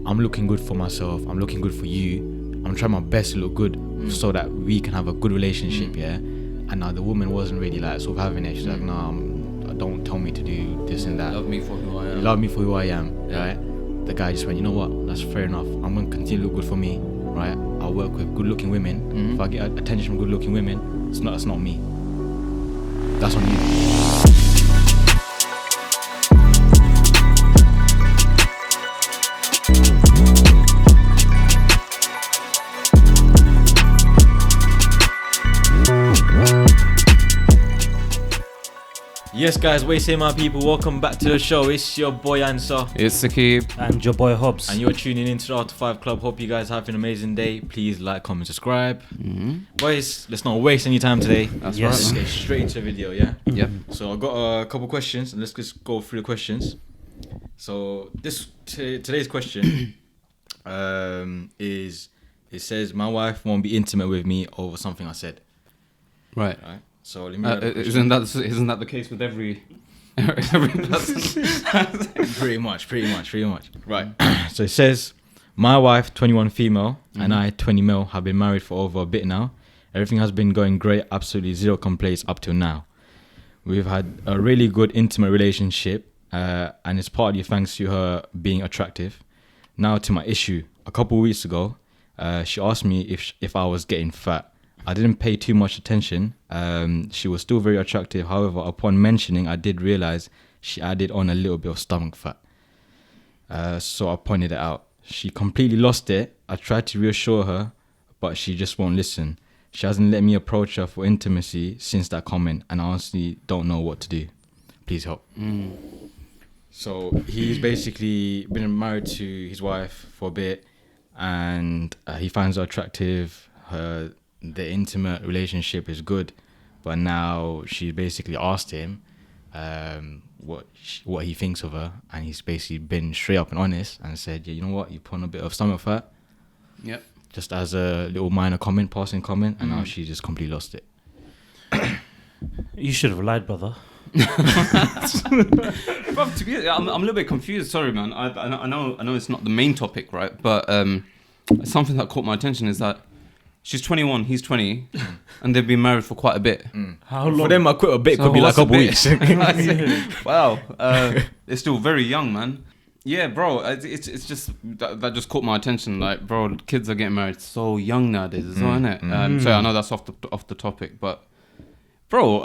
I'm looking good for myself. I'm looking good for you. I'm trying my best to look good so that we can have a good relationship, yeah. And now the woman wasn't really like sort of having it. She's like, no, don't tell me to do this and that. Love me for who I am. Love me for who I am, right? The guy just went, you know what? That's fair enough. I'm gonna continue to look good for me, right? I'll work with good-looking women. If I get attention from good-looking women, that's not me. That's on you. Yes, guys, what you say, my people? Welcome back to the show. It's your boy Ansar. It's Sakib. And your boy Hobbs. And you're tuning into the After 5 Club. Hope you guys have an amazing day. Please like, comment, subscribe. Boys, let's not waste any time today. That's Yes. Let's right. get straight into the video, yeah? Yep. So I've got a couple questions, and let's just go through the questions. So today's question is, it says, my wife won't be intimate with me over something I said. Right. Right? So let me read the question. Isn't that the case with every person? Pretty much. Right. So it says, my wife, 21 female, and I, 20 male, have been married for over a bit now. Everything has been going great, absolutely zero complaints up till now. We've had a really good intimate relationship, and it's partly thanks to her being attractive. Now to my issue. A couple of weeks ago, she asked me if I was getting fat. I didn't pay too much attention. She was still very attractive. However, upon mentioning, I did realize she added on a little bit of stomach fat. So I pointed it out. She completely lost it. I tried to reassure her, but she just won't listen. She hasn't let me approach her for intimacy since that comment, and I honestly don't know what to do. Please help. So he's basically been married to his wife for a bit, and he finds her attractive. The intimate relationship is good, but now she basically asked him what he thinks of her, and he's basically been straight up and honest and said, yeah, you know what, you put on a bit of stomach fat. Yep. Just as a little minor comment, passing comment, and now she just completely lost it. You should have lied, brother. But to be, I'm a little bit confused. Sorry, man. I know it's not the main topic, right? But something that caught my attention is that she's 21, he's 20, and they've been married for quite a bit. How long? For them, I quit a bit. So Could be like a what's couple bit? weeks. Wow. They're still very young, man. Yeah, bro. It's just that just caught my attention. Like, bro, kids are getting married so young nowadays, as well, isn't it? So I know that's off the topic, but bro,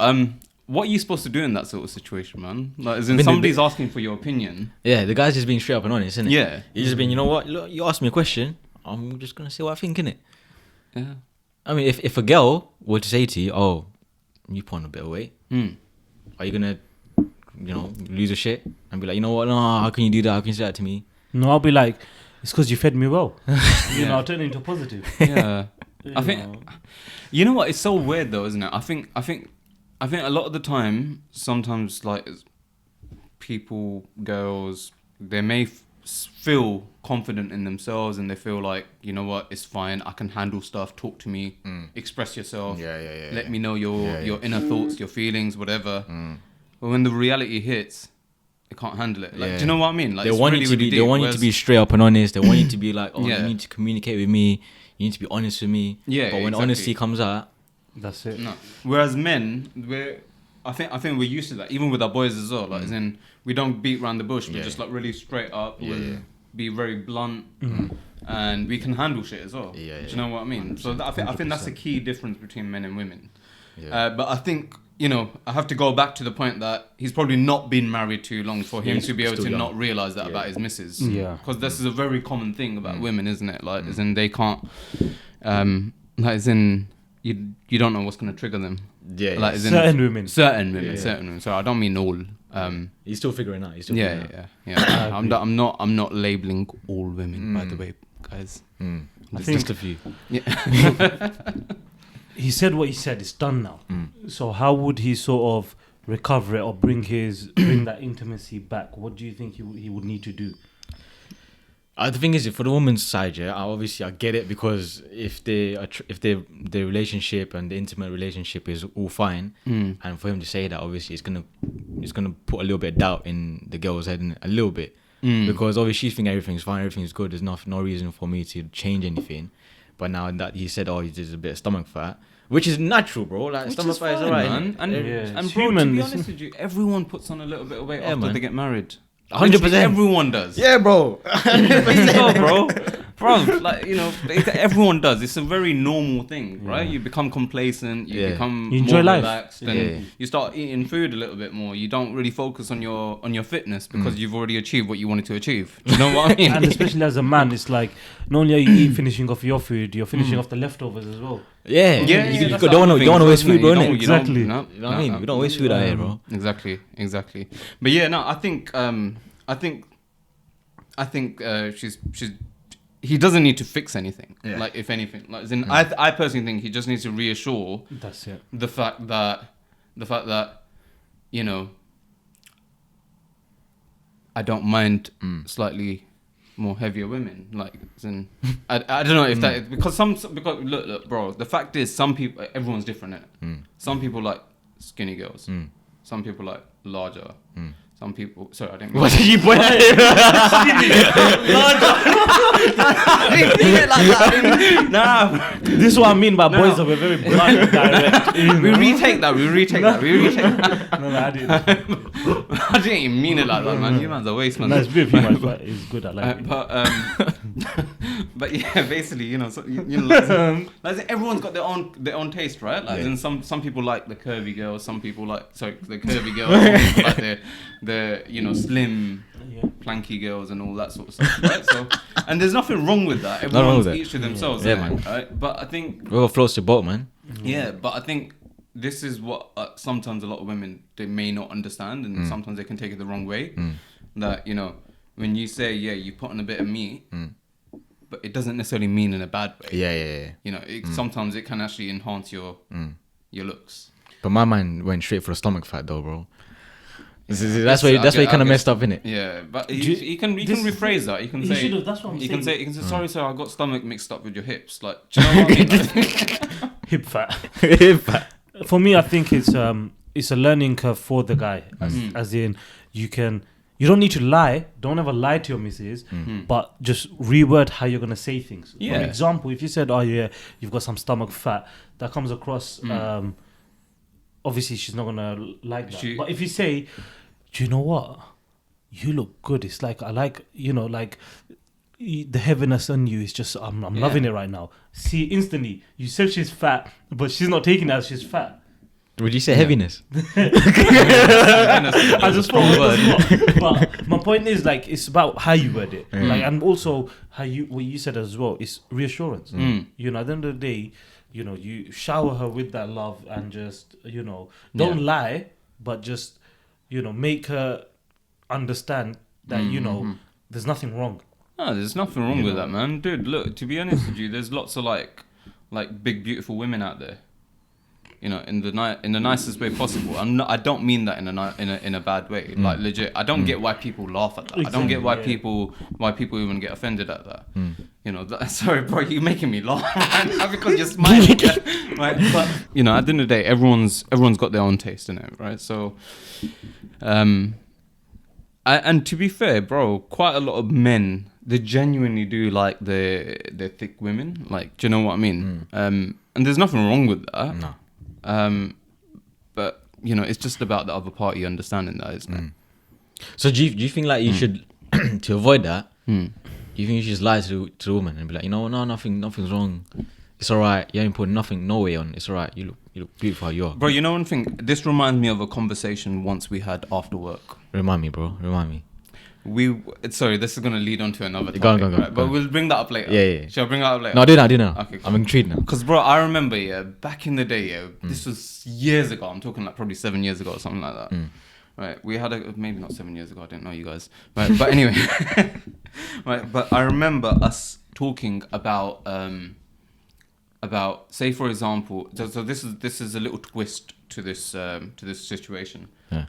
what are you supposed to do in that sort of situation, man? Like, as in somebody's asking for your opinion. Yeah, the guy's just being straight up and honest, isn't it? Yeah. He's just been, you know what? Look, you asked me a question. I'm just gonna say what I think, innit? Yeah. I mean, if a girl were to say to you, "Oh, you put on a bit of weight," are you gonna, lose your shit and be like, you know what? No, how can you do that? How can you say that to me? No, I'll be like, it's because you fed me well. I'll turn it into positive. Yeah. I think, you know what? It's so weird though, isn't it? I think a lot of the time, sometimes like people, girls, they may feel confident in themselves and they feel like, you know what, it's fine. I can handle stuff. Talk to me. Express yourself. Let me know your inner thoughts, your feelings, whatever. But when the reality hits, they can't handle it. Like, do you know what I mean? Like, They want you to be. They want you to be straight up and honest. They want you to be like, oh, you need to communicate with me. You need to be honest with me. Yeah. But when honesty comes out, That's it. No. Whereas men, I think we're used to that, even with our boys as well. Like, as in, we don't beat around the bush. We're just like really straight up. We'll be very blunt, and we can handle shit as well. Do you know what I mean? 100%, so I think that's the key difference between men and women. But I think, I have to go back to the point that he's probably not been married too long for him to be able to not realize that about his missus. Yeah. Because this is a very common thing about women, isn't it? Like, as in, they can't, like, as in, you don't know what's going to trigger them. Yeah. Like, as in, Certain women. certain women. So I don't mean all. He's still figuring out. Yeah. I'm not labeling all women, by the way, guys. I It's think just a few. he said what he said. It's done now. So how would he sort of recover it or bring that intimacy back? What do you think he would need to do? The thing is, for the woman's side, I get it, because if their relationship and the intimate relationship is all fine, and for him to say that, obviously it's gonna put a little bit of doubt in the girl's head, a little bit. because obviously she's thinking everything's fine, everything's good. There's no reason for me to change anything. But now that he said, oh, there's a bit of stomach fat, which is natural, bro. Like Which stomach is fat is fine, alright. man. And it's bro, human, to be it's- honest with you, everyone puts on a little bit of weight after man. they get married. 100%. Literally everyone does. Yeah, bro. No, bro. Like, you know, everyone does. It's a very normal thing, right? You become complacent, you Yeah. become You enjoy more life. relaxed, and you start eating food a little bit more. You don't really focus on your fitness because you've already achieved what you wanted to achieve. Do you know what I mean? And especially as a man, it's like not only are you finishing off your food, you're finishing off the leftovers as well. Yeah, Yeah, you that's don't the want other to thing, waste isn't food, it? bro. You innit? don't- Exactly. You know what I mean? We don't waste food out here, bro. Exactly. But yeah, no, I think he doesn't need to fix anything. Yeah. Like, if anything, like, as in, I personally think he just needs to reassure That's it. the fact that, you know, I don't mind slightly more heavier women. Like, as in, I don't know if that, because look, bro, the fact is, some people, everyone's different, innit? Some people like skinny girls. Some people like larger. Some people, sorry, I didn't. What did you point at him? Nah, This is what I mean by boys that were very blunt and direct. you we know? retake that. No, I didn't. I didn't even mean it like that, man. You man's a waste, man. No, it's beautiful, man. It's good. I like it. But yeah, basically, you know, so, you know, like everyone's got their own taste, right? Like, and some people like the curvy girls, some people like the curvy girls, some people like the you know, slim, planky girls and all that sort of stuff, right? So, and there's nothing wrong with that. wrong Everyone's with that. each to themselves, Yeah, yeah, man. right? But I think Whoever floats the boat, man. yeah, but I think this is what sometimes a lot of women, they may not understand, and sometimes they can take it the wrong way. That, you know, when you say, yeah, you put on a bit of meat, but it doesn't necessarily mean in a bad way. Yeah. You know, sometimes it can actually enhance your looks. But my mind went straight for the stomach fat, though, bro. Yeah, That's why you kind of messed up, innit? Yeah, but you can rephrase that. You can say, should've, that's what I'm saying. You can say, sorry, sir, I got stomach mixed up with your hips. Like, do you know what I mean? Like, Hip fat. For me, I think it's a learning curve for the guy, as in you don't need to lie. Don't ever lie to your missus, but just reword how you're gonna say things. Yeah. For example, if you said, "Oh yeah, you've got some stomach fat," that comes across. Obviously, she's not gonna like that. But if you say, "Do you know what? You look good. It's like I like, you know, like." The heaviness on you is just I'm loving it right now. See, instantly you said she's fat, but she's not taking it as she's fat. Would you say heaviness? I just thought, but my point is, like, it's about how you word it, like, and also how what you said as well is reassurance. You know, at the end of the day, you know, you shower her with that love and just, you know, don't lie, but just, you know, make her understand that you know there's nothing wrong. No, there's nothing wrong with that, man. Dude, look, to be honest with you, there's lots of like big beautiful women out there. You know, in the nicest way possible. I don't mean that in a bad way. Like, legit, I don't get why people laugh at that. I don't get why people even get offended at that. You know, sorry, bro, you're making me laugh right? Because you're smiling. Right? But you know, at the end of the day, everyone's got their own taste in it, right? So, and to be fair, bro, quite a lot of men, they genuinely do like the thick women. Like, do you know what I mean? And there's nothing wrong with that. No. But you know, it's just about the other party understanding that, isn't it? So do you think like you should to avoid that? Do you think you should just lie to the woman and be like, you know, no, nothing's wrong. It's alright. You ain't put nothing, no way on. It's alright. You look beautiful how you are. Bro, you know one thing? This reminds me of a conversation once we had after work. Remind me, bro. Remind me. Sorry, this is gonna lead on to another topic. Go on, right? go But on. we'll bring that up later. Yeah. Shall I bring that up later? No, do now. Okay, cool. I'm intrigued now. Because, bro, I remember, back in the day, this was years ago. I'm talking like probably 7 years ago or something like that. Right, we had maybe not 7 years ago. I didn't know you guys. Right, but anyway, right. But I remember us talking about say for example. So this is a little twist to this situation. Yeah.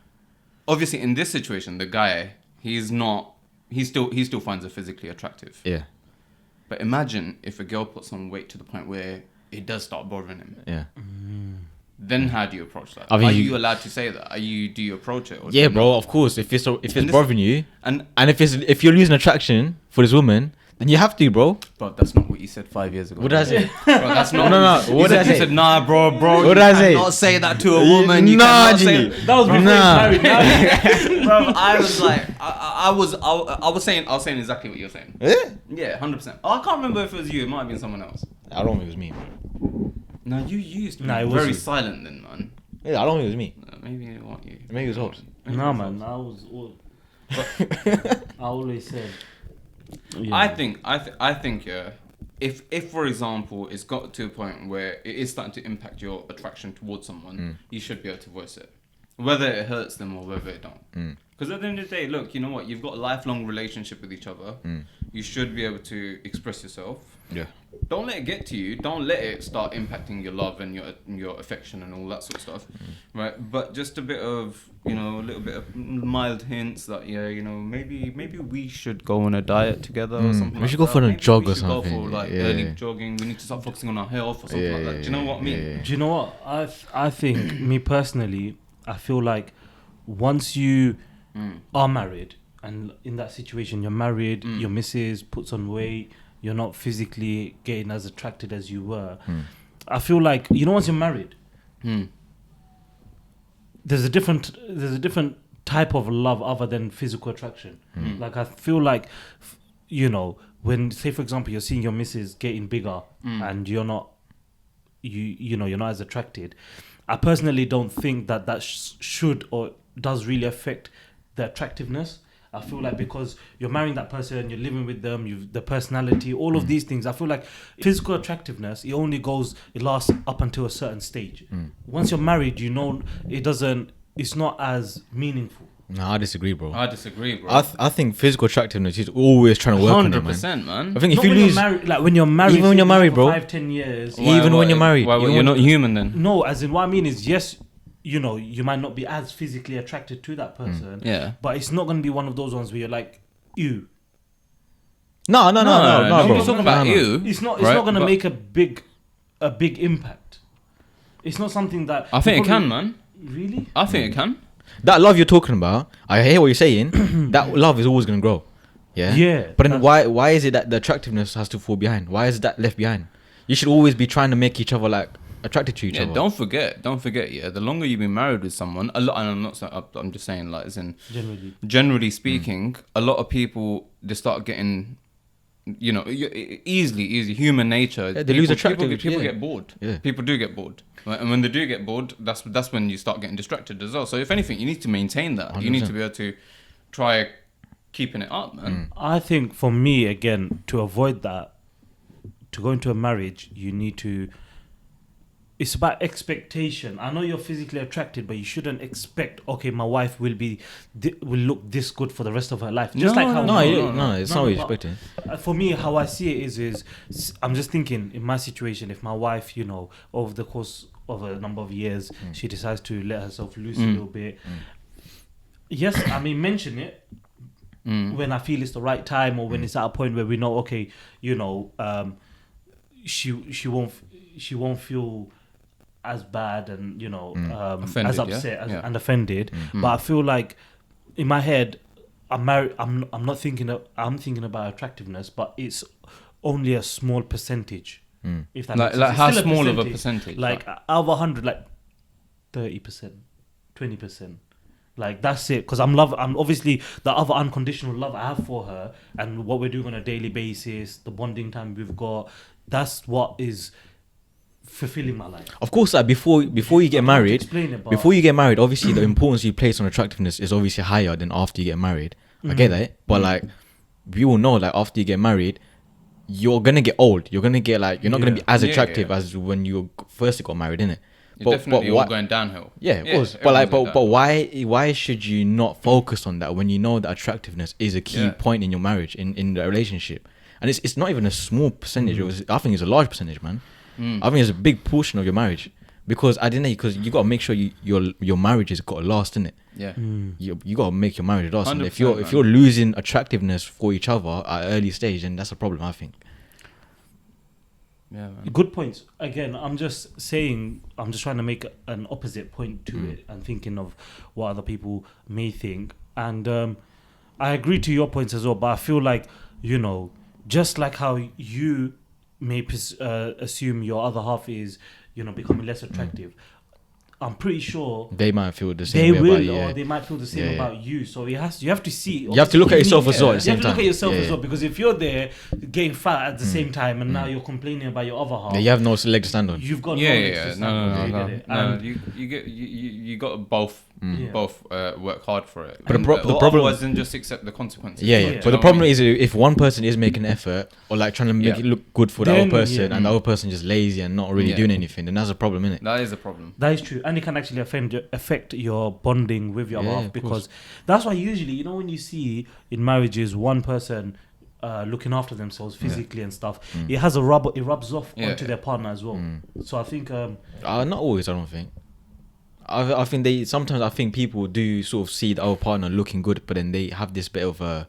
Obviously, in this situation, the guy he still finds her physically attractive. Yeah. But imagine if a girl puts on weight to the point where it does start bothering him. Yeah. then how do you approach that? I mean, Are you allowed to say that? Do you approach it? Or do Yeah, you bro. not? Of course, if it's this- bothering you, And and if you're losing attraction for this woman, then you have to, bro. bro, that's not what you said 5 years ago. What did I say? Bro, that's not. No. You What did I said, you say? said, nah, bro. What did I say? Not say that to a woman. You Nah, cannot say G. that. That was before Nah. he was married. Bro, I was like, I was saying exactly what you're saying. Eh? Yeah, 100%. Oh, I can't remember if it was you. It might have been someone else. I don't think it was me. No, you used to be Nah, it was very you. silent then, man. Yeah, I don't think it was me. Maybe it wasn't you. Maybe it was Hobbs. Nah, man. I was. I always said. Yeah. I think yeah. If for example it's got to a point where it is starting to impact your attraction towards someone, you should be able to voice it, whether it hurts them or whether it don't. Because at the end of the day, look, you know what? You've got a lifelong relationship with each other. You should be able to express yourself. Yeah. Don't let it get to you. Don't let it start impacting your love and your affection and all that sort of stuff, right? But just a bit of, a little bit of mild hints that maybe we should go on a diet together or something. We should go for a Maybe jog we or should go something. for like Yeah. early jogging. We need to start focusing on our health or something like that. Do you know what I mean? Yeah. Do you know what? I think, me personally, I feel like once you are married, and in that situation, you're married, your missus puts on weight, you're not physically getting as attracted as you were. I feel like, once you're married, there's a different type of love other than physical attraction. Like, I feel like, when, say for example, you're seeing your missus getting bigger and you're not, you're not as attracted. I personally don't think that should or does really affect the attractiveness. I feel like because you're marrying that person, you're living with them, the personality, all of these things. I feel like physical attractiveness, it lasts up until a certain stage. Once you're married, it's not as meaningful. No, I disagree, bro. I disagree, bro. I think physical attractiveness is always trying to work on it, man. 100%, man. I think if Not you when lose, you're married, like when you're married, Even when you're married, for bro. 5-10 years. Even when you're married, Why, even you're when- not human then. No, as in what I mean is, yes, you might not be as physically attracted to that person. Yeah. But it's not going to be one of those ones where you're like, ew. no, bro. Nobody's talking about No. you. It's not right? going to But make a big impact. It's not something that I think it probably- can, man. Really? I think it can. That love you're talking about, I hear what you're saying. That love is always gonna grow. Yeah. Yeah, But then why is it that the attractiveness has to fall behind? Why is that left behind? You should always be trying to make each other like attracted to each Yeah, other. don't forget. Yeah, the longer you've been married with someone, a lot. And I'm not. I'm just saying, like, as in generally speaking, a lot of people they start getting, easily human nature. Yeah, they lose People attractive- People yeah. get bored. Yeah. People do get bored, right? And when they do get bored, that's when you start getting distracted as well. So if anything, you need to maintain that. You need to be able to try keeping it up, man. I think for me, again, to avoid that, to go into a marriage, you need to. It's about expectation. I know you're physically attracted, but you shouldn't expect. Okay, my wife will look this good for the rest of her life. Just like how No, No, it's not what you're but, expecting. For me, how I see it is I'm just thinking in my situation, if my wife, over the course of a number of years, she decides to let herself loose a little bit. Yes, I mean, mention it when I feel it's the right time, or when it's at a point where we know, okay, she won't feel as bad and Offended, as upset yeah? and offended. But I feel like in my head, I'm married. I'm not thinking. I'm thinking about attractiveness, but it's only a small percentage. If that makes sense. Like It's how still small of a percentage? Like out of 100, like 30%, 20%. Like that's it. Because I'm obviously the other unconditional love I have for her, and what we're doing on a daily basis, the bonding time we've got. That's what is fulfilling my life. Of course, like before you get married, obviously the importance you place on attractiveness is obviously higher than after you get married. I get that, but like we all know, like after you get married, you're gonna get old. You're gonna get like you're not gonna be as attractive as when you first got married, innit? You're definitely all going downhill. Yeah, of course. But like, but why should you not focus on that when you know that attractiveness is a key point in your marriage, in the relationship? And it's not even a small percentage. I think it's a large percentage, man. I think it's a big portion of your marriage, because because you gotta make sure your marriage has got to last, innit? Yeah. You gotta make your marriage last. And if 100%, you're losing attractiveness for each other at an early stage, then that's a problem, I think. Yeah, man. Good points. Again, I'm just trying to make an opposite point to it and thinking of what other people may think. And I agree to your points as well, but I feel like, just like how you may assume your other half is, becoming less attractive, I'm pretty sure they might feel the they same way will, about you. or they might feel the same about you. So you have to see. You have to look at yourself as well at the same You have to look time. at yourself Yeah, as well, because if you're there getting fat at the same time and now you're complaining about your other half, Yeah, you have no leg to stand on. you've got Yeah, no yeah, legs to yeah. stand No, on, no, you no, get no. it? No, And you got to both work hard for it. But And, the problem- otherwise, then just accept the consequences. Yeah, Yeah. yeah. But the problem is if one person is making effort or like trying to make it look good for the Then, other person, yeah. and the other person just lazy and not really Yeah. doing anything, then that's a problem, isn't it? That is a problem. that is true, and it can actually affect your bonding with your Yeah, half, of because that's why usually, when you see in marriages one person looking after themselves physically and stuff, it rubs off Yeah. onto their partner as well. So I think Not always, I don't think. I think I think people do sort of see the other partner looking good, but then they have this bit of I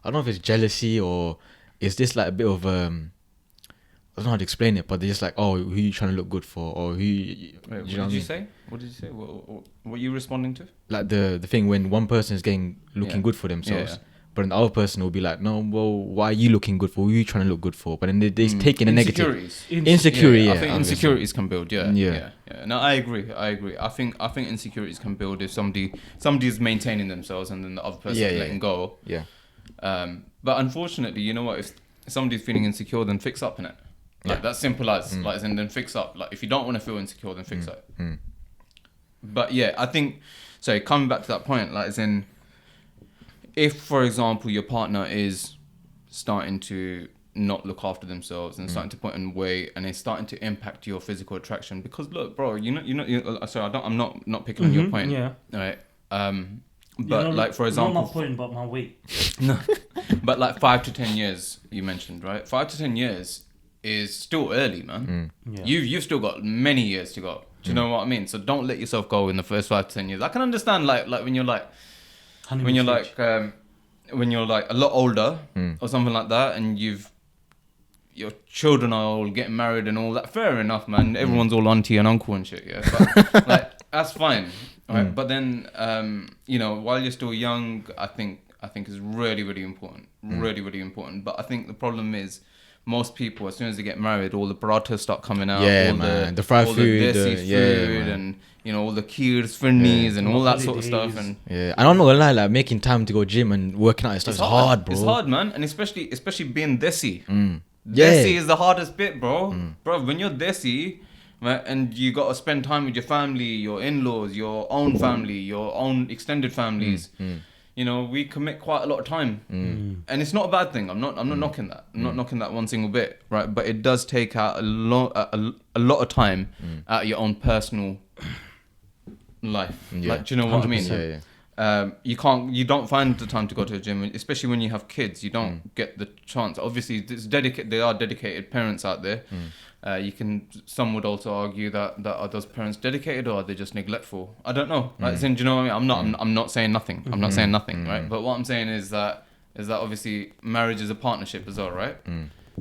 don't know if it's jealousy or is this like a bit of I don't know how to explain it, but they're just like, oh, who you trying to look good for, or who Wait, know what I did you mean? say? What did you say? What are you responding to? Like the thing when one person is looking Yeah. good for themselves, Yeah. but then the other person will be like, no, well, why are you looking good for? Who are you trying to look good for? But then they're taking the negative. Insecurities. Insecurity, yeah. I think obviously. insecurities can build. Yeah. Yeah. No, I agree. I think insecurities can build if somebody's maintaining themselves and then the other person is letting go. Yeah. But unfortunately, you know what? If somebody's feeling insecure, then fix up in it. Like Yeah. that's simple as like, and then fix up. Like if you don't want to feel insecure, then fix up. But yeah, I think. So coming back to that point, like as in, if for example your partner is starting to not look after themselves and starting to put on weight and it's starting to impact your physical attraction, because look, bro, sorry, I'm not picking on your point. Yeah. Right. But like for example, not my point, but my weight. no, but like 5 to 10 years you mentioned, right? 5 to 10 years is still early, man. Yeah. You've still got many years to go. Do you know what I mean? So don't let yourself go in the first 5 to 10 years. I can understand like when you're like when you're like a lot older or something like that, and your children are all getting married and all that. Fair enough, man. Everyone's all auntie and uncle and shit. Yeah, but, like that's fine. Right? But then while you're still young, I think is really, really important. Really, really important. But I think the problem is most people, as soon as they get married, all the parathas start coming out. Yeah, all man. The fried all food, the desi food, man. and all the kheers, firnis, and all that sort of stuff. Holidays. And Yeah, and I'm not gonna lie, like making time to go gym and working out and stuff is hard, bro. It's hard, man, and especially being desi. Yeah. Desi is the hardest bit, bro. Bro, when you're desi, right, and you got to spend time with your family, your in-laws, your own family, your own extended families. We commit quite a lot of time, and it's not a bad thing. I'm not knocking that. I'm not knocking that one single bit, right? But it does take out a lot of time out of your own personal life. Yeah. Like, do you know what I mean? 100%. Yeah. You don't find the time to go to the gym, especially when you have kids. You don't get the chance. Obviously, there are dedicated parents out there. Some would also argue that are those parents dedicated or are they just neglectful? I don't know. Like, do you know what I mean? I'm not saying nothing. I'm not saying nothing, right? But what I'm saying is that obviously marriage is a partnership as well, right?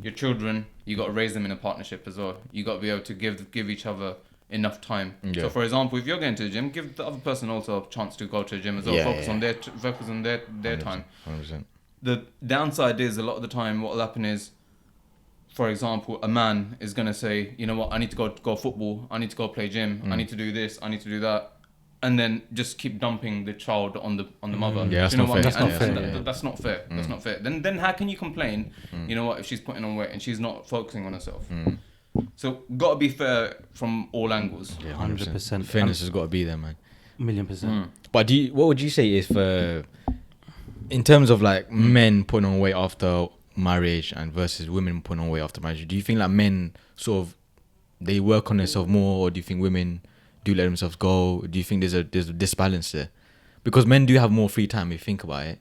Your children, you got to raise them in a partnership as well. You got to be able to give each other enough time. Yeah. So for example, if you're going to the gym, give the other person also a chance to go to the gym as well. Yeah, Focus yeah. on their time. 100%. The downside is a lot of the time what will happen is, for example, a man is going to say, you know what, I need to go football, I need to go play gym, I need to do this, I need to do that, and then just keep dumping the child on the mother. Yeah, that's Do you know not what fair. I mean? That's not And fair, yeah. That's not fair. That's not fair. Then how can you complain, you know what, if she's putting on weight and she's not focusing on herself? So got to be fair from all angles. Yeah, 100%. Fairness has got to be there, man. 1,000,000%. But what would you say if, in terms of like men putting on weight after marriage and versus women putting on weight after marriage, do you think like men sort of they work on themselves more, or do you think women do let themselves go? Do you think there's a disbalance there? Because men do have more free time if you think about it.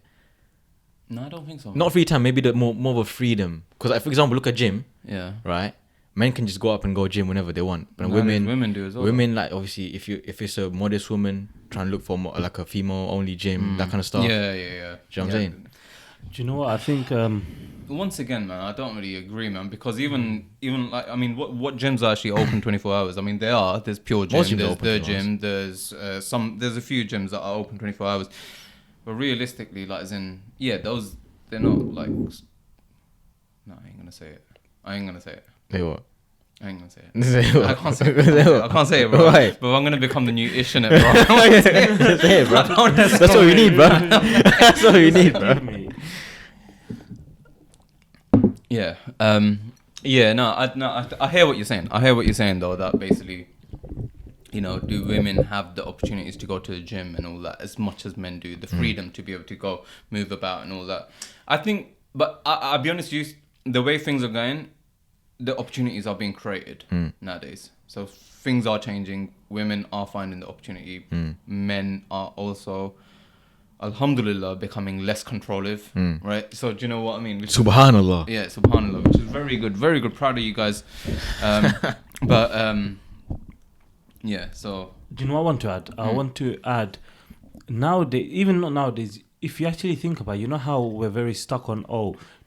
No, I don't think so. Not free time, maybe the more of a freedom. Because like, for example, look at gym, Yeah. right? Men can just go up and go gym whenever they want, but Nowadays, women women do as well. Women, like, obviously, if it's a modest woman trying to look for more, like a female only gym, that kind of stuff. Yeah. Do you know what I'm saying? Do you know what? I think once again, man, I don't really agree, man, because even like, I mean, what gyms are actually open 24 hours? I mean, there's Pure Gym, Most gyms are there's open The 24 hours. Gym, there's a few gyms that are open 24 hours, but realistically, like, as in, yeah, they're not like, no, I ain't gonna say it. Hey, what? I ain't gonna say it. Say what? I can't say it. I can't say it, bro. Why? But I'm gonna become the new ish in it, bro. Say it, bro. That's what we need, bro. That's what we need, bro. Yeah. Yeah. No. I hear what you're saying. Though, that basically, you know, do women have the opportunities to go to the gym and all that as much as men do? The freedom to be able to go move about and all that. I think, but I'll be honest with you, the way things are going, the opportunities are being created nowadays. So things are changing. Women are finding the opportunity. Men are also, alhamdulillah, becoming less controlling, right? So do you know what I mean? Subhanallah. Yeah, subhanallah, which is very good, very good. Proud of you guys. Yeah, so. Do you know what I want to add? I want to add, nowadays, even not nowadays, if you actually think about it, you know how we're very stuck on,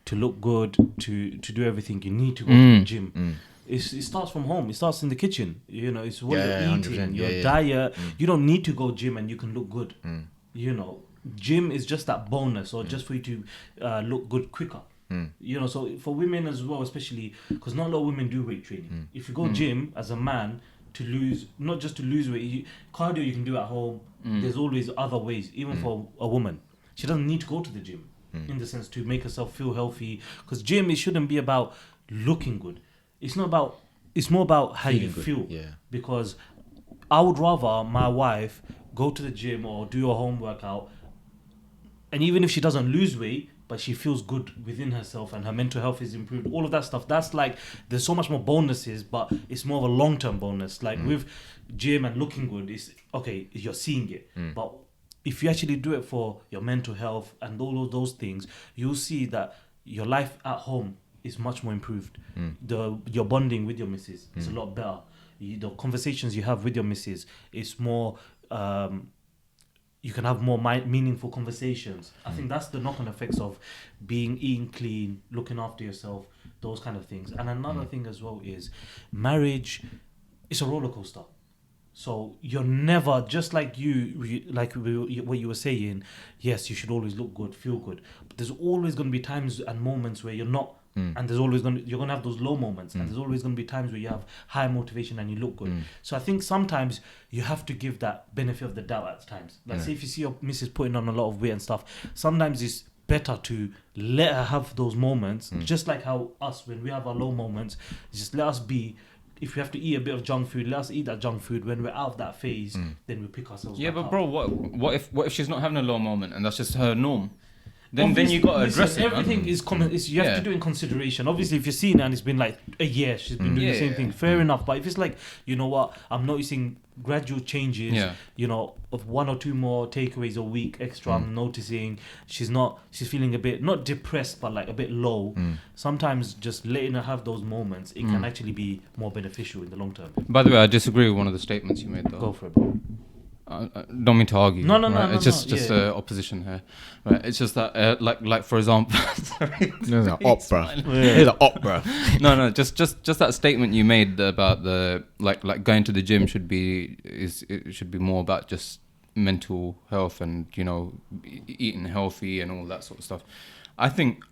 to look good, to do everything, you need to go to the gym. It starts from home. It starts in the kitchen. You know, it's what you're eating, your diet. You don't need to go gym and you can look good. You know, gym is just that bonus, or just for you to look good quicker. You know, so for women as well, especially because not a lot of women do weight training. If you go gym as a man to lose, not just to lose weight, cardio you can do at home. There's always other ways, even for a woman. She doesn't need to go to the gym in the sense to make herself feel healthy. Because gym, it shouldn't be about looking good. It's more about how you feel. Yeah. Because I would rather my wife go to the gym or do a home workout, and even if she doesn't lose weight, but she feels good within herself and her mental health is improved, all of that stuff, that's like, there's so much more bonuses, but it's more of a long-term bonus. Like with gym and looking good, it's okay, you're seeing it, but if you actually do it for your mental health and all of those things, you'll see that your life at home is much more improved. Your bonding with your missus is a lot better. The conversations you have with your missus is more, you can have more meaningful conversations. I think that's the knock-on effects of eating clean, looking after yourself, those kind of things. And another thing as well is marriage. It's a roller coaster. So you're never, just like what you were saying, yes, you should always look good, feel good. But there's always going to be times and moments where you're not. And you're going to have those low moments, and there's always going to be times where you have high motivation and you look good. So I think sometimes you have to give that benefit of the doubt at times. Like say if you see your missus putting on a lot of weight and stuff, sometimes it's better to let her have those moments, just like how us, when we have our low moments, just let us be. If we have to eat a bit of junk food, let us eat that junk food. When we're out of that phase, then we pick ourselves back But up. bro, what if she's not having a low moment and that's just her norm? Then you got to address it. Everything is you have to do in consideration. Obviously, if you're seeing her and it's been like a year, she's been doing the same thing. Fair enough. But if it's like, you know what, I'm noticing gradual changes. You know, of 1 or 2 more takeaways a week extra. I'm noticing she's feeling a bit not depressed, but like a bit low. Sometimes just letting her have those moments, it can actually be more beneficial in the long term. By the way, I disagree with one of the statements you made, though. Go for it, bro. Don't mean to argue. No. It's just opposition here. Right. It's just that, like for example, sorry. There's an opera. There's an opera. No. Just that statement you made about the like going to the gym should be more about just mental health and, you know, eating healthy and all that sort of stuff. I think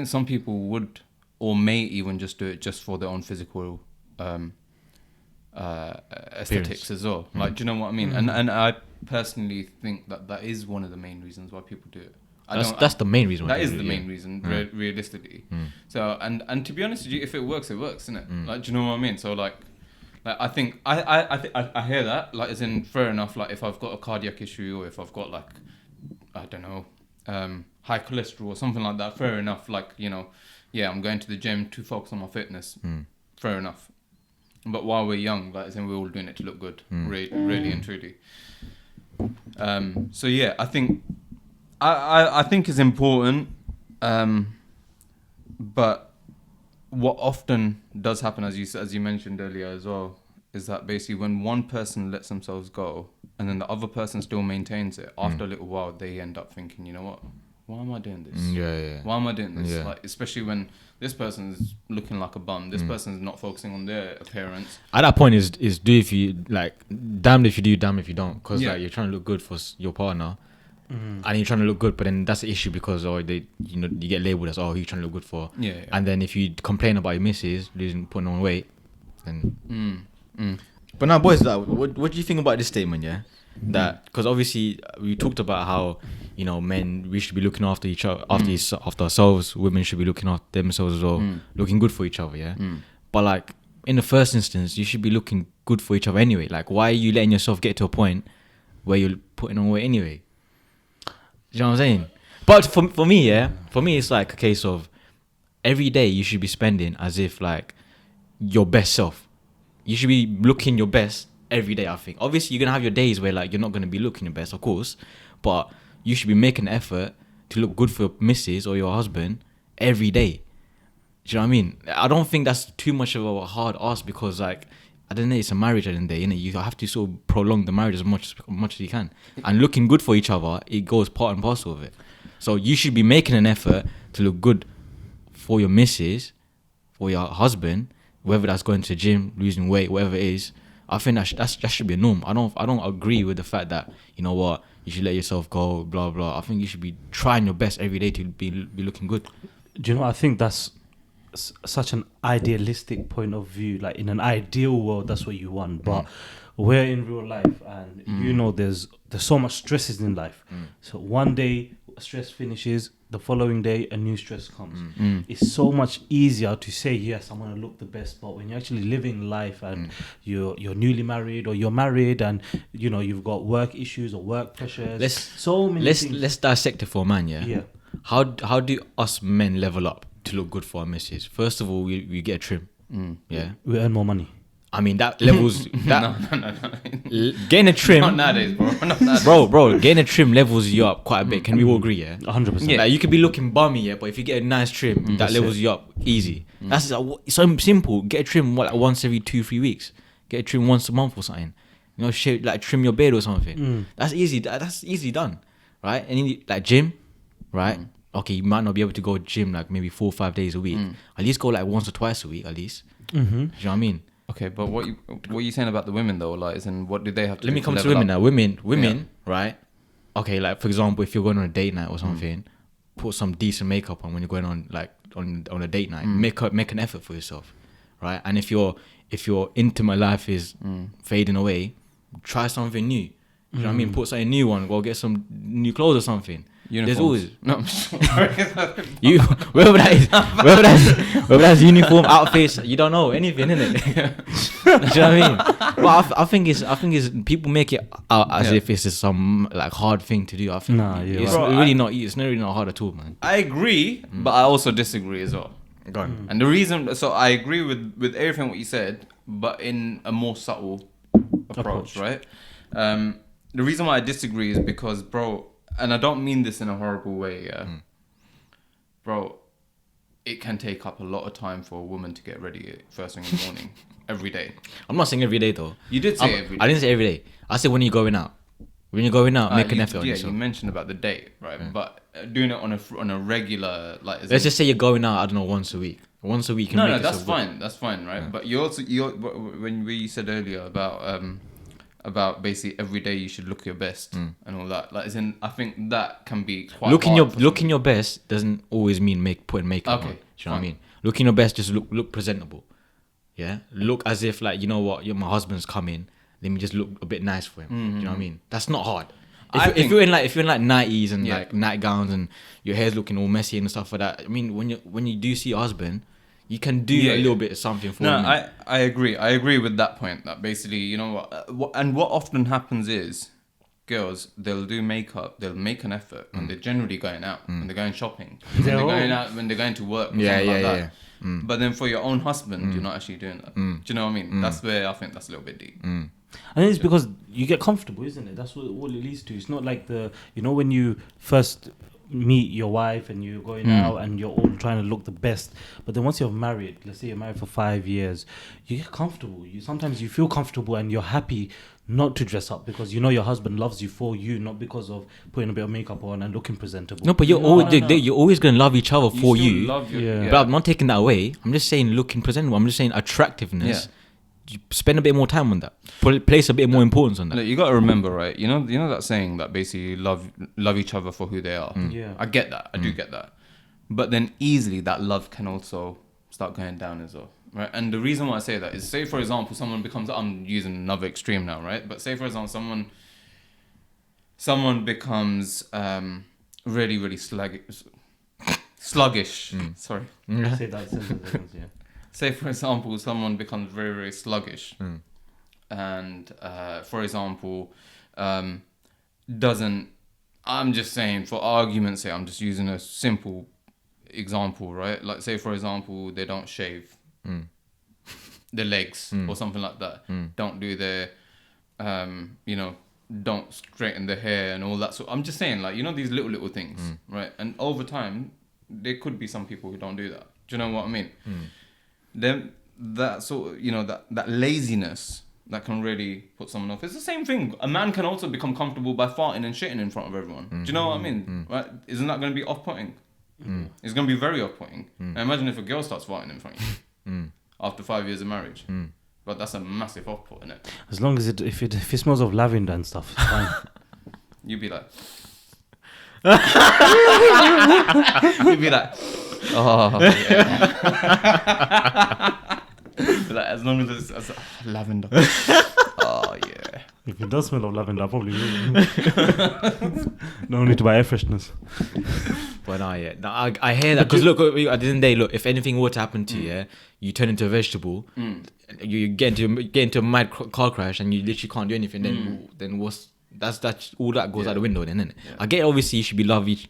some people would or may even just do it just for their own physical aesthetics as well. Like, do you know what I mean? And I personally think that is one of the main reasons why people do it. That's the main reason. That is the main reason, realistically. So and to be honest with you, if it works, isn't it? Like, do you know what I mean? So like I think I hear that, like, as in, fair enough. Like, if I've got a cardiac issue or if I've got, like, I don't know, high cholesterol or something like that, fair enough. Like, you know, yeah, I'm going to the gym to focus on my fitness. Fair enough. But while we're young, like, as in, we're all doing it to look good, really and truly. So yeah, I think it's important, but what often does happen, as you mentioned earlier as well, is that basically when one person lets themselves go and then the other person still maintains it, after a little while they end up thinking, you know what, why am I doing this? Yeah. Why am I doing this? Yeah. Like, especially when this person's looking like a bum. This person's not focusing on their appearance. At that point is do if you like, damned if you do, damned if you don't, because Yeah. like you're trying to look good for your partner, and you're trying to look good, but then that's the issue because you get labeled as you're trying to look good for, Yeah. and then if you complain about your missus putting on weight, then. But now, boys, what do you think about this statement? Yeah, that because obviously we talked about how men, we should be looking after each other, after ourselves. Women should be looking after themselves as well, looking good for each other. Yeah, but like in the first instance, you should be looking good for each other anyway. Like, why are you letting yourself get to a point where you're putting on weight anyway? You know what I'm saying? But for me, it's like a case of every day you should be spending as if like your best self. You should be looking your best every day, I think. Obviously, you're going to have your days where like you're not going to be looking your best, of course. But you should be making an effort to look good for your missus or your husband every day. Do you know what I mean? I don't think that's too much of a hard ask because like, I don't know, it's a marriage at the end of the day, innit? You have to sort of prolong the marriage as much as you can. And looking good for each other, it goes part and parcel of it. So you should be making an effort to look good for your missus, for your husband, whether that's going to the gym, losing weight, whatever it is. I think that should be a norm. I don't agree with the fact that, you know what, you should let yourself go, blah blah. I think you should be trying your best every day to be looking good. Do you know? I think that's such an idealistic point of view. Like in an ideal world, that's what you want, but we're in real life, and there's so much stresses in life. So one day stress finishes, the following day a new stress comes. It's so much easier to say yes, I'm gonna look the best, but when you're actually living life and you're newly married or you're married and you've got work issues or work pressures, Let's dissect it for a man. Yeah. How do us men level up to look good for our missus? First of all, we get a trim. Yeah, we earn more money. I mean, that levels that No. getting a trim. Not nowadays, bro. Not nowadays. bro, getting a trim levels you up quite a bit. Can we all agree? Yeah, 100%. Like you could be looking bummy, yeah, but if you get a nice trim, that levels you up easy. That's so simple. Get a trim like once every 2-3 weeks. Get a trim once a month or something. Shave, like trim your beard or something. That's easy. That's easily done, right? And then like gym, right? Okay, you might not be able to go gym like maybe 4 or 5 days a week. At least go like once or twice a week at least. Do you know what I mean? Okay, but what are you saying about the women though? Like, and what do they have to? Let me come to women now. Women, right? Okay, like for example, if you're going on a date night or something, put some decent makeup on when you're going on like on a date night. Make an effort for yourself, right? And if your intimate life is fading away, try something new. You know what I mean? Put something new on. Go get some new clothes or something. Uniforms. There's always no. you whether that's uniform outfits. You don't know anything, innit? Do you know what I mean? But I think it's people make it out as if it's just some like hard thing to do. I think it's really not. It's really not hard at all, man. I agree, but I also disagree as well. Go on. And the reason, so I agree with everything what you said, but in a more subtle approach. Right? The reason why I disagree is because, bro, and I don't mean this in a horrible way, yeah. Bro, it can take up a lot of time for a woman to get ready first thing in the morning, every day. I'm not saying every day though. You did say every day. I didn't say every day. I said when you're going out. When you're going out, make an effort on yourself. Yeah, you mentioned about the date, right? But doing it on a regular, like... Let's just say you're going out, I don't know, once a week. Once a week. No, that's fine. That's fine, right? Yeah. But when we said earlier about basically every day you should look your best and all that. Like, as in, I think that can be quite looking your best doesn't always mean putting makeup on. Do you know what I mean? Looking your best, just look presentable. Yeah, look as if like, you know what, my husband's coming. Let me just look a bit nice for him. Do you know what I mean? That's not hard. If you're in like 90s and like nightgowns and your hair's looking all messy and stuff like that. I mean, when you do see your husband, you can do a little bit of something for him. No, I agree. I agree with that point. That basically, you know what often happens is, girls, they'll do makeup, they'll make an effort, and they're generally going out, and they're going shopping, when they're going out, when they're going to work, that. But then for your own husband, you're not actually doing that. Do you know what I mean? That's where I think that's a little bit deep. And it's because you get comfortable, isn't it? That's what it leads to. It's not like when you first meet your wife and you're going out and you're all trying to look the best. But then once you're married, let's say you're married for 5 years, you get comfortable. Sometimes you feel comfortable and you're happy not to dress up because you know your husband loves you for you, not because of putting a bit of makeup on and looking presentable. No, but you're always gonna love each other for you. Yeah. But I'm not taking that away. I'm just saying looking presentable. I'm just saying attractiveness. You spend a bit more time on that. Place a bit more importance on that. Look, you got to remember, right? You know that saying that basically love each other for who they are. Yeah. I get that. I do get that. But then easily that love can also start going down as well, right? And the reason why I say that is, say for example, someone becomes, I'm using another extreme now, right? But say for example, someone becomes really, really sluggish. Sorry. Say that sentence, yeah. Say for example, someone becomes very, very sluggish, and for example, doesn't. I'm just saying, for argument's sake, I'm just using a simple example, right? Like, say for example, they don't shave their legs or something like that. Don't do their, don't straighten the hair and all that. So I'm just saying, like, these little things, right? And over time, there could be some people who don't do that. Do you know what I mean? Then that sort of, that laziness that can really put someone off. It's the same thing. A man can also become comfortable by farting and shitting in front of everyone. Do you know what I mean? Right? Isn't that going to be off-putting? It's going to be very off-putting. Now imagine if a girl starts farting in front of you after 5 years of marriage. But that's a massive off-put, isn't it? As long as if it smells of lavender and stuff, it's fine. You'd be like... You'd be like... Oh, yeah. Like, as long as it's lavender. Oh, yeah. If it does smell of lavender, I probably will. No need to buy air fresheners. But I hear that, because look, at the end of the day, look, if anything were to happen to you, you turn into a vegetable, you get into a mad car crash, and you literally can't do anything. Then what's that's all that goes out the window, then, isn't it? I get, obviously you should be love each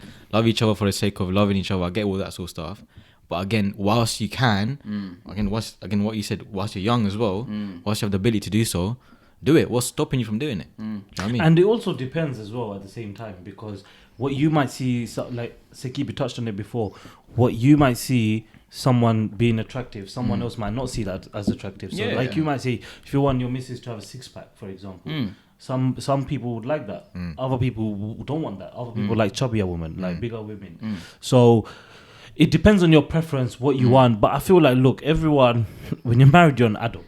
other for the sake of loving each other. I get all that sort of stuff. But again, whilst you can, what you said, whilst you're young as well, whilst you have the ability to do so, do it. What's stopping you from doing it? Do you know what I mean? And it also depends as well at the same time, because what you might see, like Sekibi touched on it before, what you might see someone being attractive, someone else might not see that as attractive. So you might say, if you want your missus to have a six-pack, for example, some people would like that. Other people don't want that. Other people like chubbier women, like bigger women. So it depends on your preference, what you want. But I feel like, look, everyone, when you're married, you're an adult.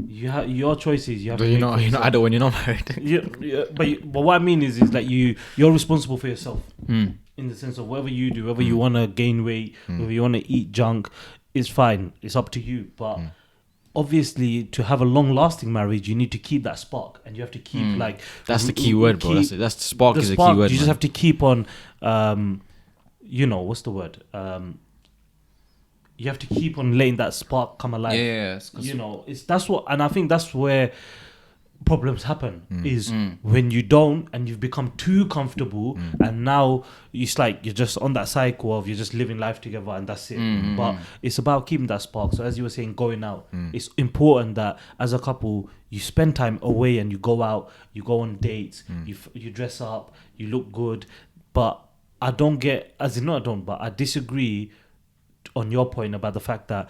You have your choices. You have. But you're not adult when you're not married. But what I mean is like you're responsible for yourself. In the sense of whatever you do, whether you want to gain weight, whether you want to eat junk, it's fine. It's up to you. But obviously, to have a long-lasting marriage, you need to keep that spark, and you have to keep like. That's the key word, bro. That's the spark is the key word. You just have to keep on. What's the word? You have to keep on letting that spark come alive. And I think that's where problems happen is when you don't, and you've become too comfortable, and now it's like you're just on that cycle of you're just living life together and that's it. But it's about keeping that spark. So as you were saying, going out, it's important that as a couple you spend time away and you go out, you go on dates, you dress up, you look good. But I disagree on your point about the fact that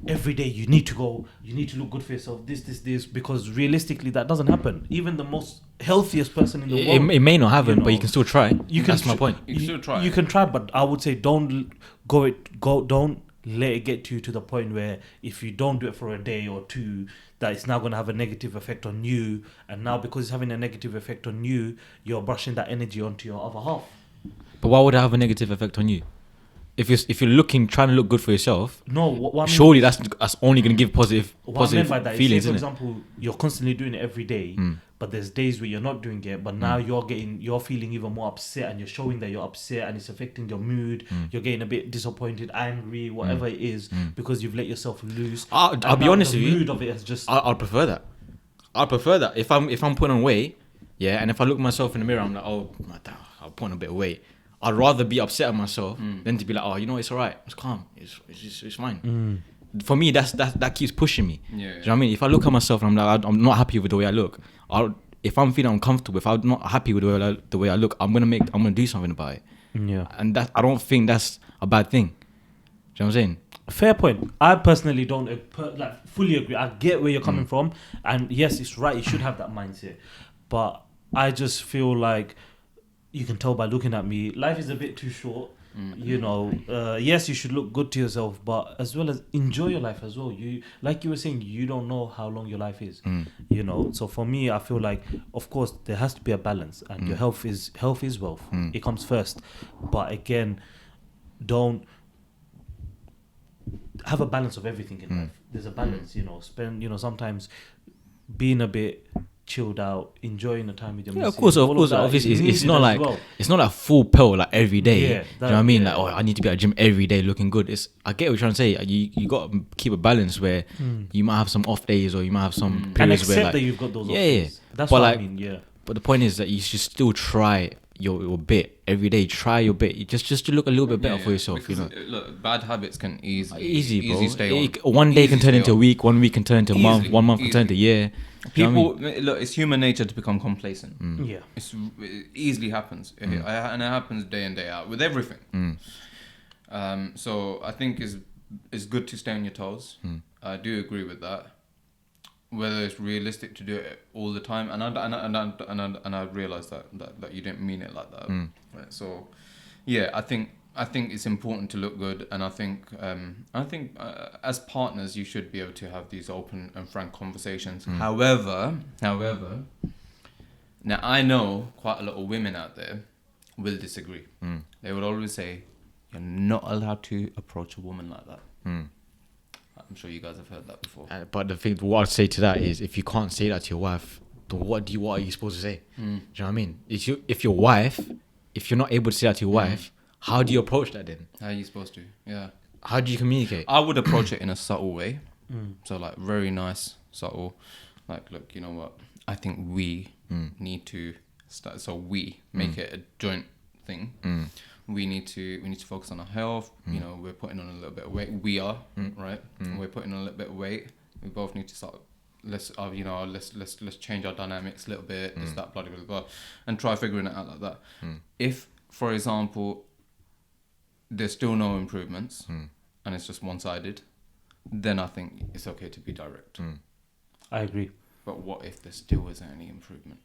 every day you need to look good for yourself, this, because realistically that doesn't happen. Even the most healthiest person in the world, it may not happen, but you can still try. That's my point. You can still try. You can try, but I would say don't let it get to the point where if you don't do it for a day or two, that it's now going to have a negative effect on you, and now because it's having a negative effect on you, you're brushing that energy onto your other half. But why would it have a negative effect on you? If you're trying to look good for yourself, surely that's only going to give positive feelings. Say, for example, you're constantly doing it every day, but there's days where you're not doing it, but now you're feeling even more upset, and you're showing that you're upset, and it's affecting your mood. You're getting a bit disappointed, angry, whatever it is, because you've let yourself loose. I'll be honest with you. The mood of it has just. I'll prefer that. If I'm putting on weight, and if I look at myself in the mirror, I'm like, oh, I'll put on a bit of weight. I'd rather be upset at myself than to be like, oh, it's alright, it's calm, it's fine. For me, that keeps pushing me. Do you know what I mean? If I look at myself and I'm like, I'm not happy with the way I look, if I'm feeling uncomfortable, if I'm not happy with the way I look, I'm gonna do something about it. Yeah. And that, I don't think that's a bad thing. Do you know what I'm saying? Fair point. I personally don't fully agree. I get where you're coming from, and yes, it's right. You should have that mindset, but I just feel like you can tell by looking at me, life is a bit too short. You know, yes, you should look good to yourself, but as well as enjoy your life as well. You, like you were saying, you don't know how long your life is. You know, so for me, I feel like, of course, there has to be a balance, and your health is wealth. It comes first, but again, don't have a balance of everything in life. There's a balance, you know. Sometimes being a bit chilled out, enjoying the time with your missus. Of course. Obviously, it's not like it's not like full pill like every day. Yeah, Do you know what I mean? Like, oh, I need to be at the gym every day, looking good. I get what you're trying to say. You got to keep a balance where you might have some off days, or you might have some periods and accept where, like, that you've got those. Yeah. That's but what like, I mean. Yeah. But the point is that you should still try your bit every day. Try your bit, just to look a little bit better for yourself. You know, look, bad habits can bro. easily stay on. One day Easy can turn stay into a on. week. 1 week can turn into a month. 1 month can turn into a year. Do you know what I mean? People, look, it's human nature to become complacent. Yeah. It easily happens, and it happens day in day out with everything. So I think it's good to stay on your toes. I do agree with that. Whether it's realistic to do it all the time, and I realize that you didn't mean it like that. Right? So, yeah, I think it's important to look good, and I think as partners you should be able to have these open and frank conversations. However, now I know quite a lot of women out there will disagree. They would always say, "You're not allowed to approach a woman like that." I'm sure you guys have heard that before. But the thing, what I'd say to that is, if you can't say that to your wife, then what are you supposed to say? Do you know what I mean? If you're not able to say that to your wife, how do you approach that then? How are you supposed to? Yeah. How do you communicate? I would approach it in a subtle way. So like very nice, subtle. Like, look, you know what? I think we need to start. So we make it a joint thing. We need to focus on our health. You know, we're putting on a little bit of weight. We are right. We're putting on a little bit of weight. We both need to start. Let's change our dynamics a little bit. This, that, blah, blah, blah, and try figuring it out like that. If, for example, there's still no improvements and it's just one-sided, then I think it's okay to be direct. I agree. But what if there still isn't any improvement?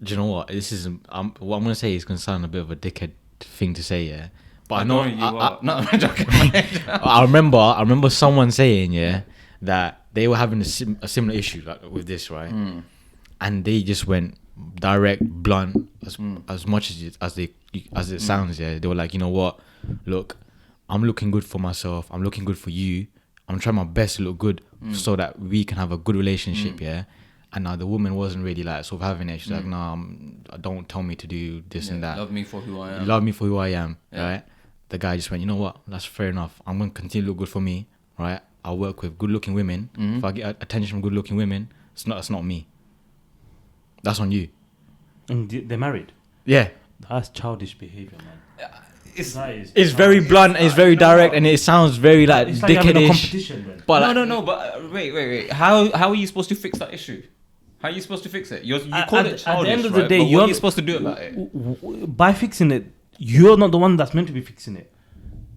Do you know what? This is what I'm gonna say is gonna sound a bit of a dickhead thing to say, yeah. But I know you are. No, I'm joking. I remember someone saying, that they were having a similar issue like with this, right? And they just went direct, blunt, as much as it sounds. Yeah, they were like, you know what? Look, I'm looking good for myself. I'm looking good for you. I'm trying my best to look good so that we can have a good relationship. Yeah. And now the woman wasn't really like sort of having it. She's like, no, don't tell me to do this and that. Love me for who I am. Love me for who I am, right? The guy just went, you know what? That's fair enough. I'm going to continue to look good for me, right? I'll work with good-looking women. If I get attention from good-looking women, that's not me. That's on you. And they're married? Yeah. That's childish behavior, man. It's very blunt, it's very direct, and it sounds very like it's like having a dickheadish. competition then. But No. But wait. How are you supposed to fix that issue? How are you supposed to fix it? You call it childish, at the end of the right? day, But what are you supposed to do about it? By fixing it, you're not the one that's meant to be fixing it.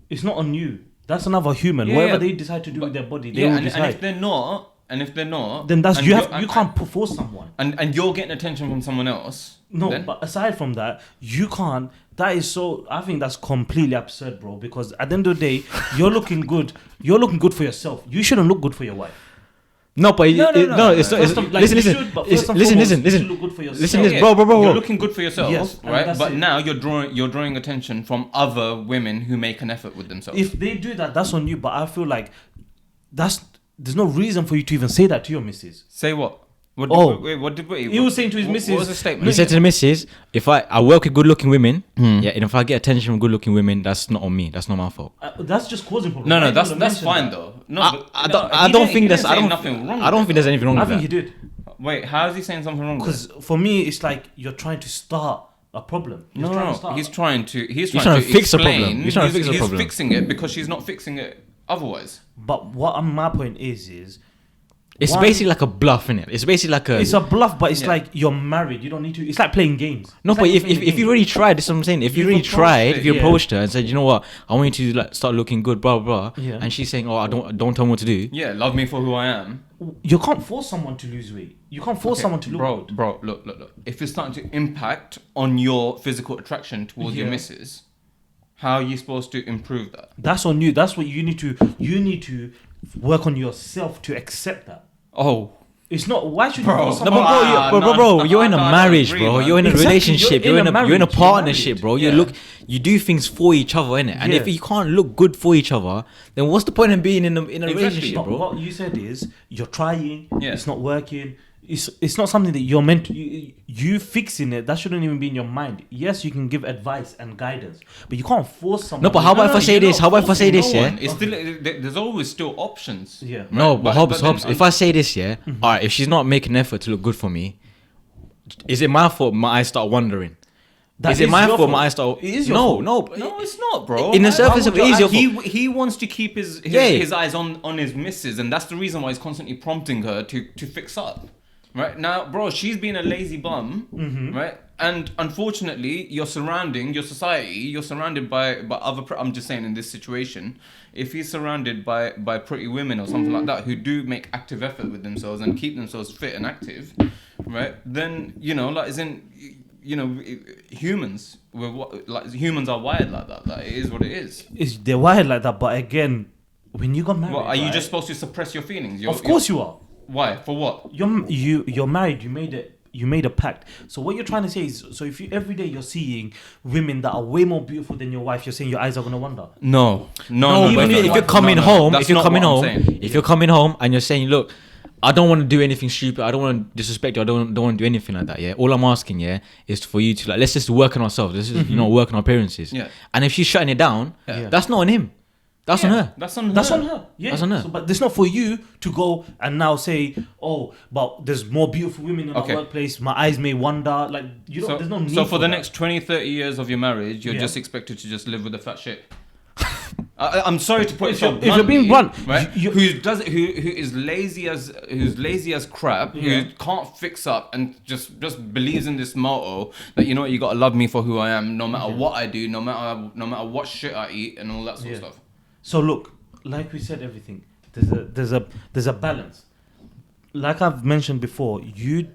It's not on you. That's another human. Whatever they decide to do with their body, they will decide. And if they're not, then that's you can't force someone. And you're getting attention from someone else. No, then? but aside from that, you can't. That is so. I think that's completely absurd, bro. Because at the end of the day, you're looking good. You're looking good for yourself. You shouldn't look good for your wife. No, but no, it's not. Listen. Look good for yourself. Listen, bro. You're looking good for yourself, yes, right? But now you're drawing attention from other women who make an effort with themselves. If they do that, that's on you. But I feel like there's no reason for you to even say that to your missus. Say what? What he was saying to his missus. What was the statement? He said to the missus, if I work with good-looking women, and if I get attention from good-looking women, that's not on me. That's not my fault. That's just causing problems. No, that's fine though. No, I don't think there's nothing wrong. I don't think there's anything wrong with that. I think he did. Wait, how is he saying something wrong? Because for me, it's like you're trying to start a problem. He's trying to fix a problem. He's fixing it because she's not fixing it otherwise. But what my point is It's basically like a bluff, innit? It's basically like a. It's a bluff, but it's like you're married. You don't need to. It's like playing games. No, It's but like if playing you games. really tried, this is what I'm saying. If you You've really approached tried, it, if you yeah. approached her and said, you know what, I want you to like start looking good, blah blah blah, Yeah. and she's saying, oh, don't tell me what to do. Yeah, love me for who I am. You can't force someone to lose weight. You can't force someone to look good. Bro, look. If it's starting to impact on your physical attraction towards your Yeah. missus, how are you supposed to improve that? That's on you. That's what you need to. You need to work on yourself to accept that. Oh, It's not. Why should Bro. you force No, someone? but bro, you're in a I don't marriage, agree, bro. man. You're in a Exactly, relationship. you're in a You're in a marriage, you're partnership, married. bro. Yeah. You do things for each other, innit? And if Yeah. you can't look good for each other, then what's the point in being in a Exactly. relationship, But bro? what you said is you're trying. Yeah. It's not working. It's not something that you're meant to. You fixing it. That shouldn't even be in your mind. Yes, you can give advice and guidance, but you can't force someone. No, but how about if I say you're this? not How about if I say forcing this? no Yeah. one. It's still there's always still options. Yeah. No, Right, but Hobbs, then if I say this, yeah, Mm-hmm. all right, if she's not making an effort to look good for me, is it my fault? My eyes start wandering. That Is it my your fault? My eyes start. It is your no, fault. no, No, it's not, bro. In the Why surface would of it, you- is your fault. he wants to keep his Yeah. eyes on his missus, and that's the reason why he's constantly prompting her to fix up. Right now, bro, she's been a lazy bum, right? And unfortunately, your society, you're surrounded by other. I'm just saying, in this situation, if he's surrounded by pretty women or something like that who do make active effort with themselves and keep themselves fit and active, right? Then like, humans humans are wired like that. Like, it is what it is. They're wired like that, but again, when you got married, What, are you right? just supposed to suppress your feelings? Of course you are. Why? For what? You're married. You made a pact. So what you're trying to say is, so if you every day you're seeing women that are way more beautiful than your wife, you're saying your eyes are gonna wander. No, No, even but if if you're coming home, that's if you're not coming what I'm home, saying. if you're coming home and you're saying, look, I don't want to do anything stupid. I don't want to disrespect you. I don't want to do anything like that. Yeah. All I'm asking, yeah, is for you to let's just work on ourselves. Let's just work on our appearances. Yeah. And if she's shutting it down, Yeah. that's not on him. That's on her. That's on her. That's on her. Yeah. That's on her. So, but it's not for you to go and now say, oh, but there's more beautiful women in Okay. our workplace. My eyes may wander. Like there's no need. So for the that. next 20, 30 years of your marriage, you're Yeah. just expected to just live with a fat shit. I'm sorry to put it If so you're- if you're being bluntly, blunt, right? you- Who is lazy as crap, Yeah. who can't fix up and just believes in this motto that you got to love me for who I am, no matter what I do, no matter what shit I eat, and all that sort of Yeah. stuff. So look, like we said, everything there's a balance. Like I've mentioned before, you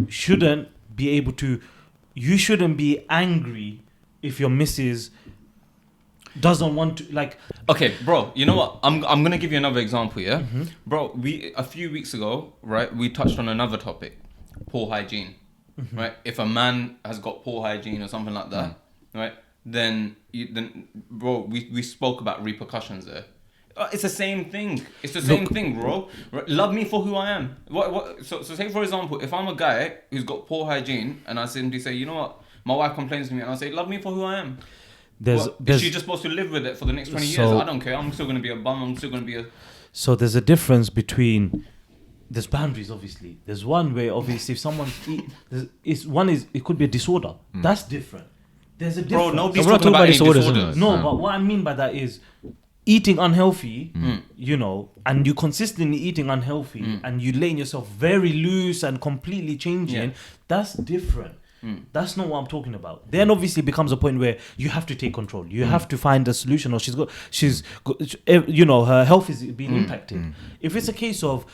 shouldn't be able to. You shouldn't be angry if your missus doesn't want to like. Okay, bro. You know what? I'm gonna give you another example. Yeah, Mm-hmm. bro. A few weeks ago, right? We touched on another topic, poor hygiene. Mm-hmm. Right? If a man has got poor hygiene or something like that, right? Then bro, we spoke about repercussions there. It's the same thing. It's the same thing, bro. Right? Love me for who I am. So say for example, if I'm a guy who's got poor hygiene and I simply say, you know what, my wife complains to me and I say, love me for who I am. Is she just supposed to live with it for the next 20 years? So- I don't care. I'm still going to be a bum. I'm still going to be a... So there's a difference between. There's boundaries, obviously. There's one where obviously if someone's it could be a disorder. That's different. There's a difference. Bro, nobody's we're not talking about any talking about disorders, disorders. No, but what I mean by that is eating unhealthy, and you consistently eating unhealthy and you letting yourself very loose and completely changing, Yeah. that's different. That's not what I'm talking about. Then obviously becomes a point where you have to take control. You have to find a solution, or her health is being impacted. If it's a case of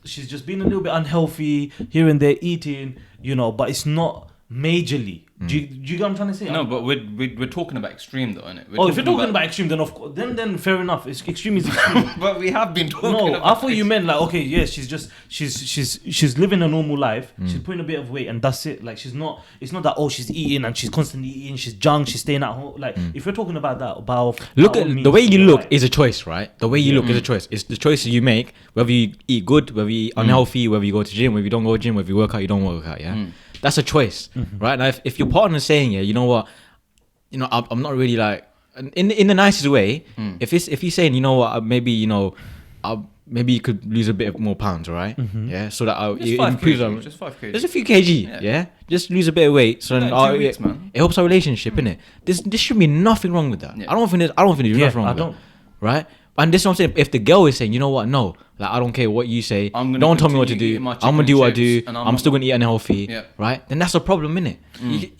she's just being a little bit unhealthy here and there eating, but it's not majorly. Do you get what I'm trying to say? No, but we're talking about extreme though, innit? If you're talking about extreme, then of course, then fair enough. It's extreme is extreme. But we have been talking No, about... I thought you meant like, okay, yeah, she's living a normal life. She's putting a bit of weight and that's it. Like it's not that she's eating and she's constantly eating. She's junk. She's staying at home. Like if you're talking about that, Look by all at means, the way you you're look right. is a choice, right? The way you look is a choice. It's the choices you make, whether you eat good, whether you eat unhealthy, whether you go to gym, whether you don't go to gym, whether you work out, you don't work out. Yeah, that's a choice, right? Now, if your partner's saying, yeah, you know what, I'm not really like in the nicest way. If he's saying, you know what, maybe maybe you could lose a bit more pounds, right? Yeah, so that Just it 5 improves. kg, just 5 kg. There's a few kg, yeah. Just lose a bit of weight, so then Yeah, 2 weeks, man. it helps our relationship, innit? This should be nothing wrong with that. Yeah. I don't think there's nothing wrong I with don't. that, right? And this is what I'm saying. If the girl is saying, you know what, no, like I don't care what you say, I'm gonna don't tell me what to continue do. eating my I'm gonna do what I do. chicken and I'm still gonna eat unhealthy, Yeah. right? Then that's a problem, innit?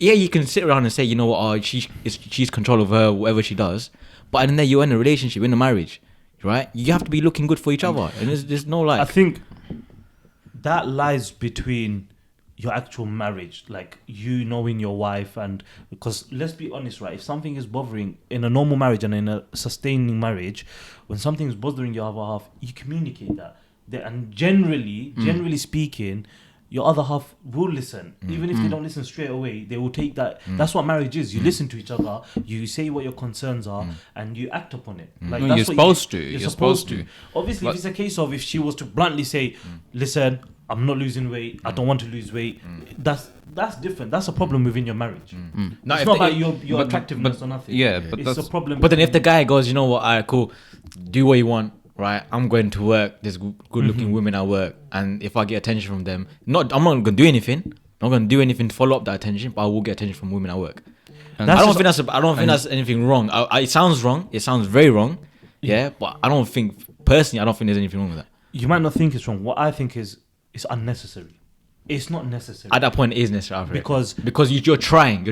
You can sit around and say, you know what, oh, she's control of her, whatever she does. But then you're in a relationship, in a marriage, right? You have to be looking good for each other, and there's no like. I think that lies between your actual marriage, like you knowing your wife, and because let's be honest, right? If something is bothering in a normal marriage and in a sustaining marriage, when something is bothering your other half, you communicate that. And generally speaking, your other half will listen, even if they don't listen straight away. They will take that. That's what marriage is. You listen to each other. You say what your concerns are, and you act upon it. Like No, that's you're what supposed to. You're supposed to. Obviously, But- if it's a case of if she was to bluntly say, "Listen, I'm not losing weight. I don't want to lose weight." That's different. That's a problem within your marriage. Now, It's if not the- about your but- attractiveness but- or nothing. yeah, but it's a that's- problem. But then if the guy goes, you know what, alright, cool, do what you want, right? I'm going to work. There's good-looking women at work, and if I get attention from them, I'm not going to do anything. I'm not going to do anything to follow up that attention, but I will get attention from women at work. And I That's don't just- think that's anything wrong. It sounds wrong. It sounds very wrong. Yeah, but I don't think personally. I don't think there's anything wrong with that. you might not think it's wrong. What I think is it's unnecessary. It's not necessary. At that point, it is necessary. I feel. Because- you're trying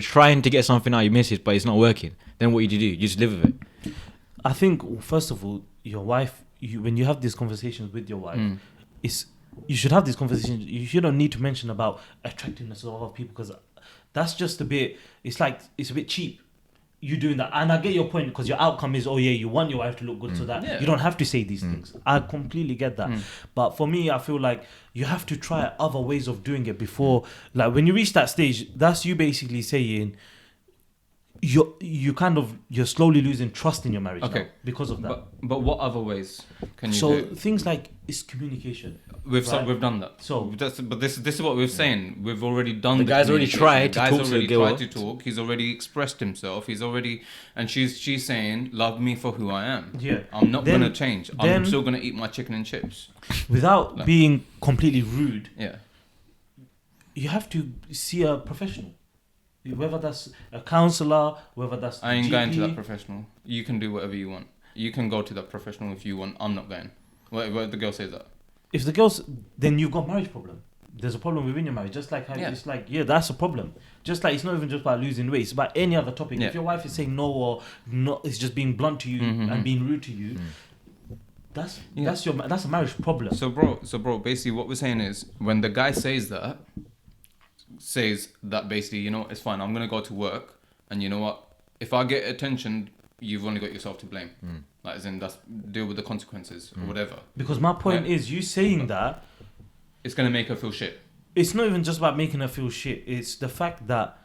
to get something out of your missus, but it's not working. Then what do? You just live with it. I think first of all, your wife. When you have these conversations with your wife, you should have these conversations. You shouldn't need to mention about attractiveness of other people because that's just a bit. It's like it's a bit cheap. You doing that, and I get your point because your outcome is, oh yeah, you want your wife to look good, so that you don't have to say these things. I completely get that, but for me, I feel like you have to try other ways of doing it before. Like when you reach that stage, that's you basically saying you're slowly losing trust in your marriage now because of that. But what other ways can you So do? things like it's communication. We've right. done that. So- but this is what we're saying. We've already done. The guy's already communication. tried The to guy's talk to the already girl. tried to talk. He's already expressed himself. And she's saying, "Love me for who I am. Yeah. I'm not Then- gonna change. I'm then- still gonna eat my chicken and chips." Without being completely rude, Yeah. you have to see a professional. Whether that's a counselor, whether that's I ain't GP. going to that professional. You can do whatever you want. You can go to that professional if you want. I'm not going. What the girl says that. If the girls, then you've got marriage problem. There's a problem within your marriage. Just like how it's like, that's a problem. Just like it's not even just about losing weight. It's about any other topic. Yeah. If your wife is saying no or no, it's just being blunt to you and being rude to you. That's a marriage problem. So bro, basically what we're saying is when the guy says that basically, you know, it's fine. I'm gonna go to work, and you know what? If I get attention, you've only got yourself to blame. Like, as in, that's deal with the consequences or whatever. Because my point Yeah. is, you saying that, It's gonna make her feel shit. it's not even just about making her feel shit. It's the fact that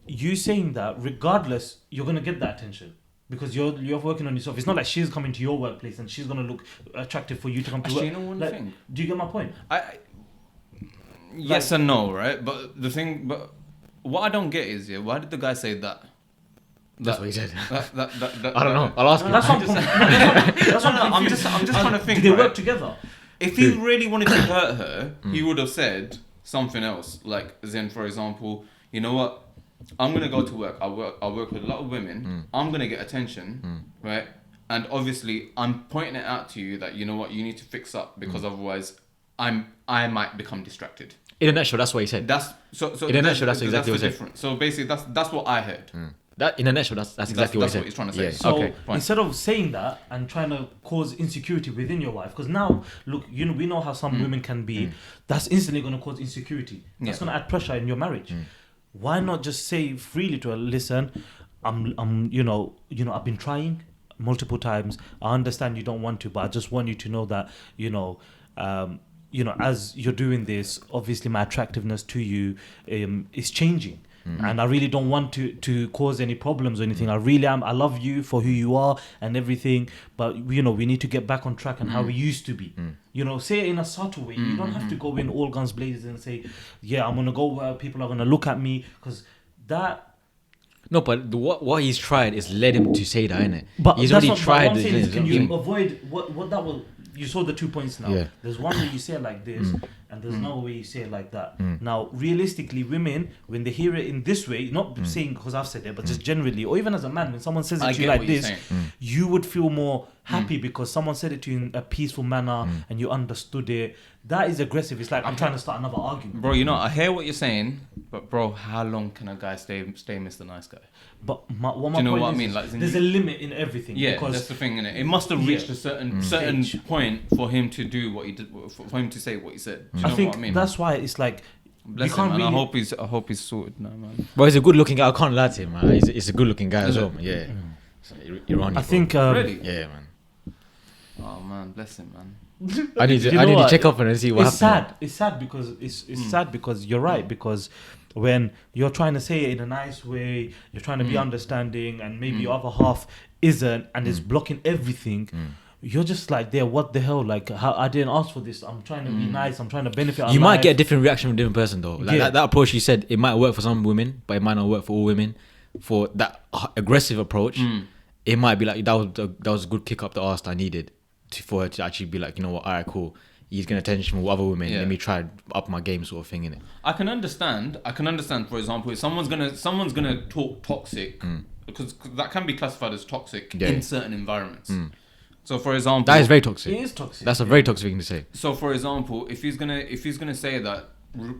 you saying that, regardless, you're gonna get that attention because you're working on yourself. It's not like she's coming to your workplace and she's gonna look attractive for you to come to Actually, work. you know one Like, thing. do you get my point? Yes and no, right? But what I don't get is, why did the guy say that? That's what he said. That, I don't know. I'll ask him. That's what I'm just trying to think. Do they right? work together? If he really wanted to hurt her, he would have said something else. Like, as in, for example, you know what? I'm gonna go to work. I work with a lot of women. I'm gonna get attention, right? And obviously, I'm pointing it out to you that, you know what, you need to fix up because otherwise, I might become distracted. In a nutshell, that's what he said. That's so. In a nutshell, that's exactly what he said. different. So basically, that's what I heard. That in a nutshell, that's exactly what he That's said. what he's trying to say. Yeah. So Okay, fine. instead of saying that and trying to cause insecurity within your wife, because now look, you know, we know how some women can be. That's instantly going to cause insecurity. That's going to add pressure in your marriage. Why not just say freely to her, listen, I'm you know, I've been trying multiple times. I understand you don't want to, but I just want you to know that, as you're doing this, obviously my attractiveness to you is changing. And I really don't want to cause any problems or anything. I really am. I love you for who you are and everything. But, we need to get back on track and how we used to be. Say it in a subtle way. You don't have to go in all guns blazing and say, yeah, I'm going to go where people are going to look at me. Because that... No, but what he's tried is led him to say that, innit? But He's that's already what tried. I'm saying is, can you him. avoid what that will... You saw the 2 points now. Yeah. There's one way you say it like this, and there's another way you say it like that. Now, realistically, women, when they hear it in this way, not saying because I've said it, but just generally, or even as a man, when someone says it I to you get like what you're this, saying. you would feel more happy because someone said it to you in a peaceful manner and you understood it. That is aggressive. It's like I'm trying to start another argument. Bro, you know, I hear what you're saying, but bro, how long can a guy stay Mr. Nice Guy? But my Do you know point what I is, mean? Like, there's a limit in everything. Yeah, because that's the thing, innit? It must have reached a certain Stage. point for him to do what he did, for him to say what he said. Do you know I think what I mean? that's why it's like Bless you him, can't man. really. I hope he's sorted now, man. But he's a good looking guy. I can't lie to him, man. He's a good looking guy as well, man. Yeah. So, Iranian. I think. Really? Yeah, man. Oh man, bless him, man. I need You to know what? check up on it and see what It's happened. sad. It's sad because it's sad because you're right, because when you're trying to say it in a nice way, you're trying to be understanding, and maybe your other half isn't and is blocking everything. You're just like, there, what the hell? Like, how I didn't ask for this. I'm trying to be nice. I'm trying to benefit. You might get a different reaction from a different person though. Like Yeah. that approach you said, it might work for some women, but it might not work for all women. For that aggressive approach, it might be like that was a good kick up the arse that I needed for her to actually be like, you know what, alright, cool. He's gonna attention with other women. Yeah. Let me try up my game, sort of thing, innit? I can understand. For example, if someone's gonna talk toxic, because that can be classified as toxic Yeah. in certain environments. So, for example, That is very toxic. It is toxic. That's a very toxic thing to say. So, for example, if he's gonna say that,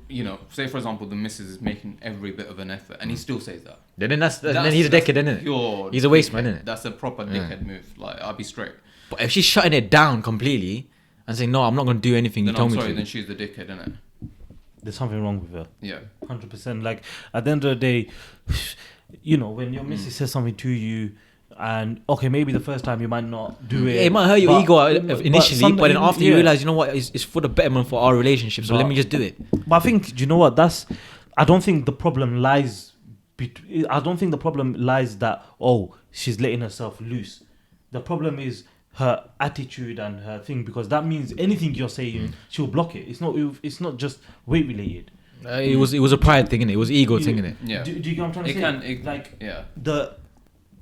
you know, say for example, the missus is making every bit of an effort, and he still says that. Then he's a dickhead, isn't it? He's a waste man, isn't it? That's a proper dickhead move. Like, I'll be straight. But if she's shutting it down completely and saying, no, I'm not gonna do anything Then you told I'm me sorry. to. Then she's the dickhead, innit? There's something wrong with her. Yeah. 100%. Like, at the end of the day, you know, when your missus says something to you, and okay, maybe the first time you might not do it. Yeah, it might hurt your ego initially, but then after you yeah. realize, you know what, it's for the betterment for our relationship, so let me just do it. But I think, do you know what? I don't think the problem lies. I don't think the problem lies that she's letting herself loose. The problem is her attitude and her thing, because that means anything you're saying, she'll block it. It's not just weight related. It was a pride thing, innit? It was ego thing, innit? Yeah. Do you get what I'm trying to say? Yeah.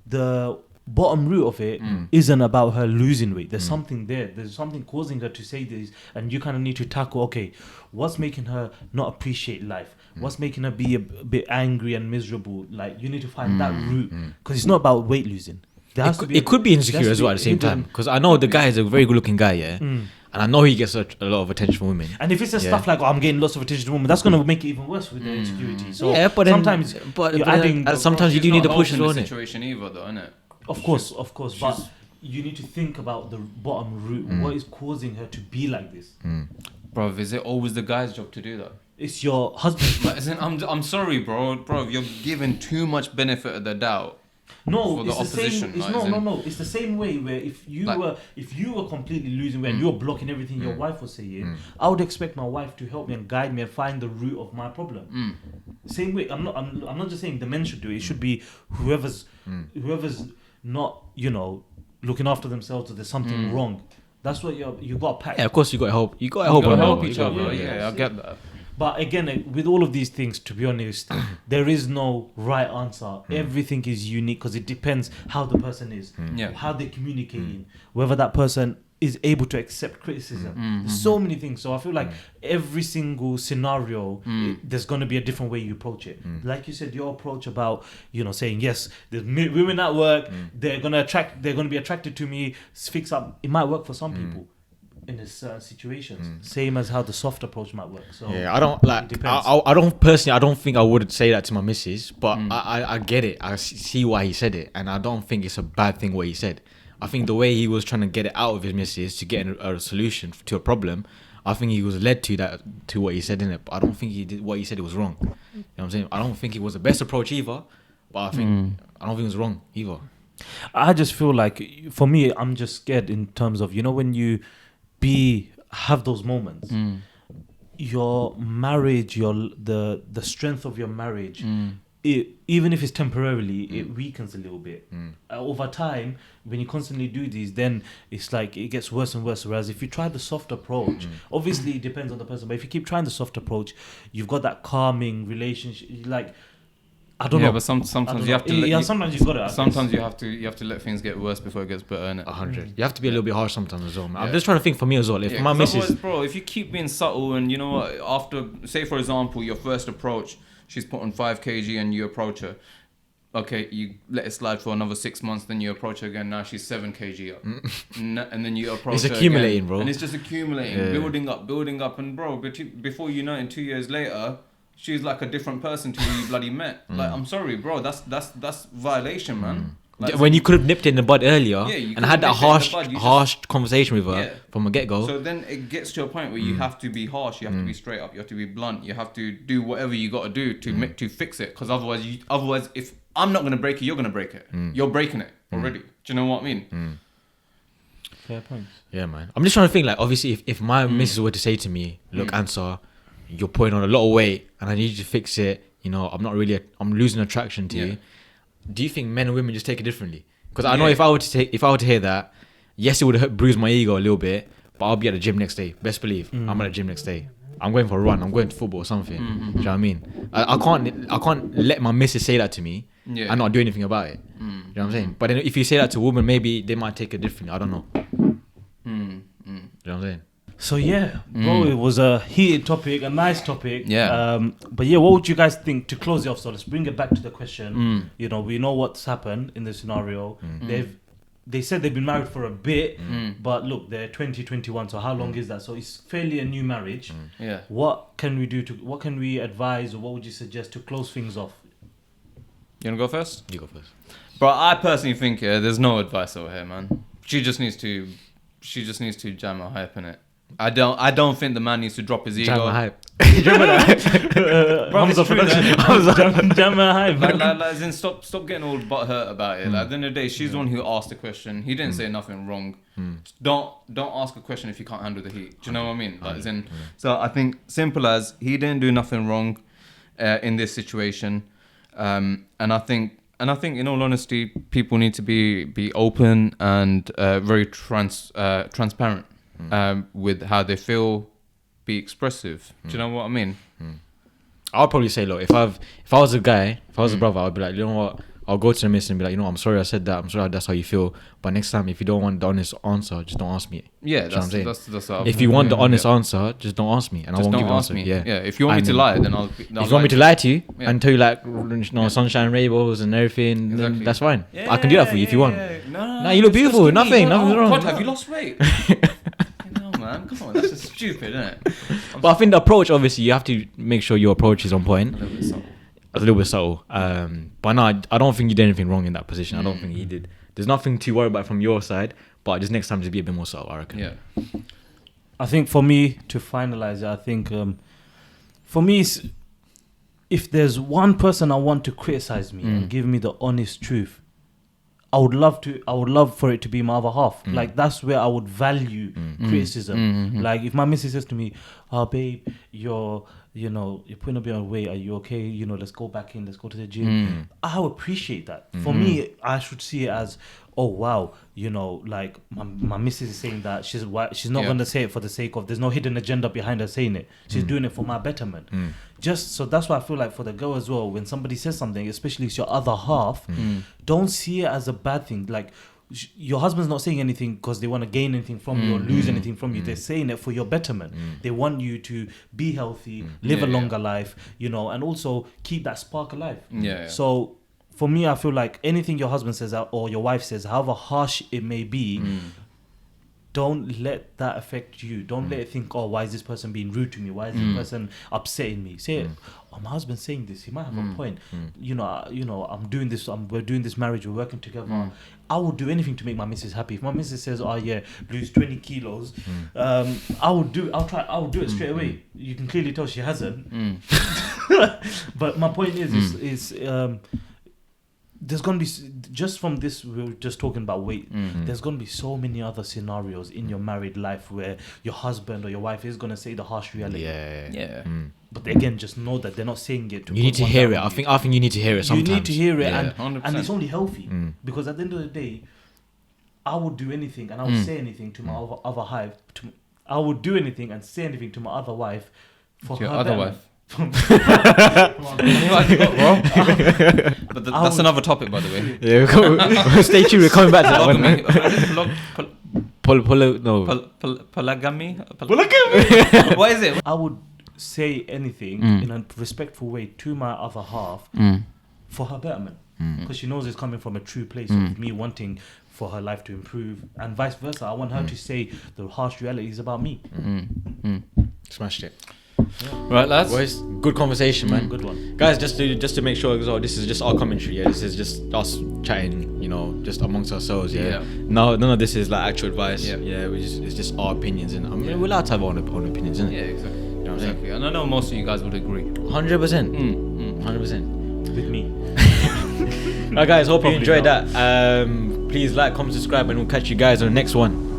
The bottom root of it isn't about her losing weight. There's something there. There's something causing her to say this, and you kind of need to tackle, okay, what's making her not appreciate life? What's making her be a bit angry and miserable? Like, you need to find that root, because it's not about weight losing. It could be insecure as well at the same time, because I know the guy is a very good looking guy, yeah, and I know he gets a lot of attention from women. And if it's stuff like, I'm getting lots of attention from women, that's going to make it even worse with the insecurity. So yeah, but sometimes sometimes you do need to push it on on the it. situation either, though, innit? Of course, but you need to think about the bottom root. What is causing her to be like this? Bro, is it always the guy's job to do that? It's your husband. Like, I'm sorry, bro. You're giving too much benefit of the doubt. No, for the it's the opposition, same. It's like, no. It's the same way where if you were completely losing weight and you were blocking everything your wife was saying, I would expect my wife to help me and guide me and find the root of my problem. Same way. I'm not just saying the men should do it. It should be whoever's not, you know, looking after themselves or there's something wrong. That's what you got to pack. Yeah, of course you got to help. You got to Help each other. other. Yeah, I get that. But again, with all of these things, to be honest, there is no right answer. Everything is unique because it depends how the person is, how they're communicating, whether that person is able to accept criticism. There's so many things. So I feel like every single scenario, there's going to be a different way you approach it. Like you said, your approach about, you know, saying, yes, there's women at work, they're going to be attracted to me, fix up. It might work for some people in certain situations, same as how the soft approach might work. So yeah, I don't like. I don't personally. I don't think I would say that to my missus, but I get it. I see why he said it, and I don't think it's a bad thing what he said. I think the way he was trying to get it out of his missus to get a solution to a problem, I think he was led to what he said in it. But I don't think he did what he said. It was wrong. You know what I'm saying? I don't think it was the best approach either, but I don't think it was wrong either. I just feel like, for me, I'm just scared in terms of, you know, when you have those moments, your marriage, the strength of your marriage, even if it's temporarily, it weakens a little bit. Over time, when you constantly do these, then it's like it gets worse and worse. Whereas if you try the soft approach, obviously it depends on the person, but if you keep trying the soft approach, you've got that calming relationship. Like, I don't know. Yeah, but sometimes you have to. Sometimes you've got to. Sometimes you have to let things get worse before it gets better, innit? 100. You have to be a little bit harsh sometimes as well, man. I'm just trying to think for me as well. If my 'cause missus, otherwise, bro, if you keep being subtle and you know what, after, say for example, your first approach, she's put on 5 kg and you approach her, okay, you let it slide for another 6 months, then you approach her again. Now she's 7 kg up, and then you approach. It's her accumulating, again, bro. and it's just accumulating, building up, and bro, before you know it, 2 years later, she's like a different person to who you bloody met. Like, I'm sorry, bro, that's violation, man. Like, when you could have nipped it in the bud earlier you and had that could've nipped it in the bud, harsh conversation with her from a get-go. So then it gets to a point where you have to be harsh, you have to be straight up, you have to be blunt, you have to do whatever you got to do to fix it. Because otherwise, if I'm not gonna break it, you're gonna break it. You're breaking it already. Do you know what I mean? Fair point. Yeah, man. I'm just trying to think, like, obviously, if my missus were to say to me, look, Ansar, you're putting on a lot of weight and I need you to fix it, you know, I'm losing attraction to you. Do you think men and women just take it differently? Because I know if I were to hear that, yes, it would bruise my ego a little bit, but I'll be at the gym next day. Best believe, I'm at the gym next day. I'm going for a run. I'm going to football or something. Do you know what I mean? I can't let my missus say that to me and not do anything about it. You know what I'm saying? But then if you say that to a woman, maybe they might take it differently. I don't know. You know what I'm saying? So yeah, bro, it was a heated topic, a nice topic. Yeah. But yeah, what would you guys think to close it off? So let's bring it back to the question. You know, we know what's happened in the scenario. They said they've been married for a bit, but look, they're 2021. So how long is that? So it's fairly a new marriage. Yeah. What can we do what can we advise, or what would you suggest to close things off? You wanna go first? You go first. Bro, I personally think there's no advice over here, man. She just needs to jam her hype in it. I don't think the man needs to drop his ego. Jam hype. Jam hype. Bro, it's true, man. Jam hype. Then stop getting all butthurt about it. Like, at the end of the day, she's the one who asked the question. He didn't say nothing wrong. Don't ask a question if you can't handle the heat. Do you know what I mean? Like, so I think simple as he didn't do nothing wrong in this situation, and I think in all honesty, people need to be open and very transparent. With how they feel, be expressive. Do you know what I mean? I'll probably say, look, if I was a guy, if I was a brother, I'd be like, you know what? I'll go to the miss and be like, you know, I'm sorry I said that. I'm sorry that's how you feel. But next time, if you don't want the honest answer, just don't ask me. Yeah, that's what I'm saying. That's if you want the honest answer, just don't ask me, and I won't give you an answer. Me. Yeah. If you want me to lie, then I'll. If you want me to lie to you and tell you like, you know, sunshine rainbows and everything, then that's fine. I can do that for you if you want. No, you look beautiful. Nothing's wrong. God, have you lost weight? Man, come on, that's just stupid, isn't it? But I think the approach, obviously, you have to make sure your approach is on point. A little bit subtle. But no, I don't think you did anything wrong in that position. I don't think he did. There's nothing to worry about from your side, but just next time just be a bit more subtle, I reckon. Yeah. I think for me, to finalize it, I think for me, if there's one person I want to criticize me and give me the honest truth, I would love for it to be my other half. Like, that's where I would value criticism. Like, if my missus says to me, "Oh, babe, you're putting a bit on weight. Are you okay? You know, let's go back in. Let's go to the gym." I would appreciate that. For me, I should see it as, oh wow, you know, like my missus is saying that she's not going to say it for the sake of, there's no hidden agenda behind her saying it. She's doing it for my betterment. Just so that's why I feel like for the girl as well, when somebody says something, especially it's your other half, don't see it as a bad thing. Like, your husband's not saying anything because they want to gain anything from you or lose anything from you. They're saying it for your betterment. They want you to be healthy, live a longer life, you know, and also keep that spark alive. So for me, I feel like anything your husband says or your wife says, however harsh it may be, don't let that affect you. Don't let it think, oh, why is this person being rude to me? Why is this person upsetting me? Say, oh, my husband's saying this. He might have a point. You know, I'm doing this. We're doing this marriage. We're working together. I would do anything to make my missus happy. If my missus says, "Oh yeah, lose 20 kilos," I'll do it straight away. You can clearly tell she hasn't. But my point is there's going to be, just from this, we were just talking about weight, there's going to be so many other scenarios in your married life where your husband or your wife is going to say the harsh reality. But again, just know that they're not saying it to, you need to hear it. I think you need to hear it sometimes. You need to hear it, Yeah, and it's only healthy. Because at the end of the day, I would do anything and I would say anything to my other wife. I would do anything and say anything to my other wife for your her other betterment. wife. But that's another topic, by the way. Yeah, stay tuned. We're coming back to that one. Polygamy. What is it? I would say anything in a respectful way to my other half for her betterment. because she knows it's coming from a true place of me wanting for her life to improve, and vice versa. I want her to say the harsh realities about me. Smashed it. Right, lads. Boys, good conversation, man. Good one. Guys, just to make sure as well, this is just our commentary. Yeah, this is just us chatting, just amongst ourselves. Yeah. No, none of this is like actual advice. Yeah. It's just our opinions, and we're allowed to have our own opinions, isn't it? Yeah, exactly. You know what I'm saying? Exactly. And I know most of you guys would agree. 100%. 100%. With me. Right, guys, hope you Probably enjoyed not. that. Please like, comment, subscribe, and we'll catch you guys on the next one.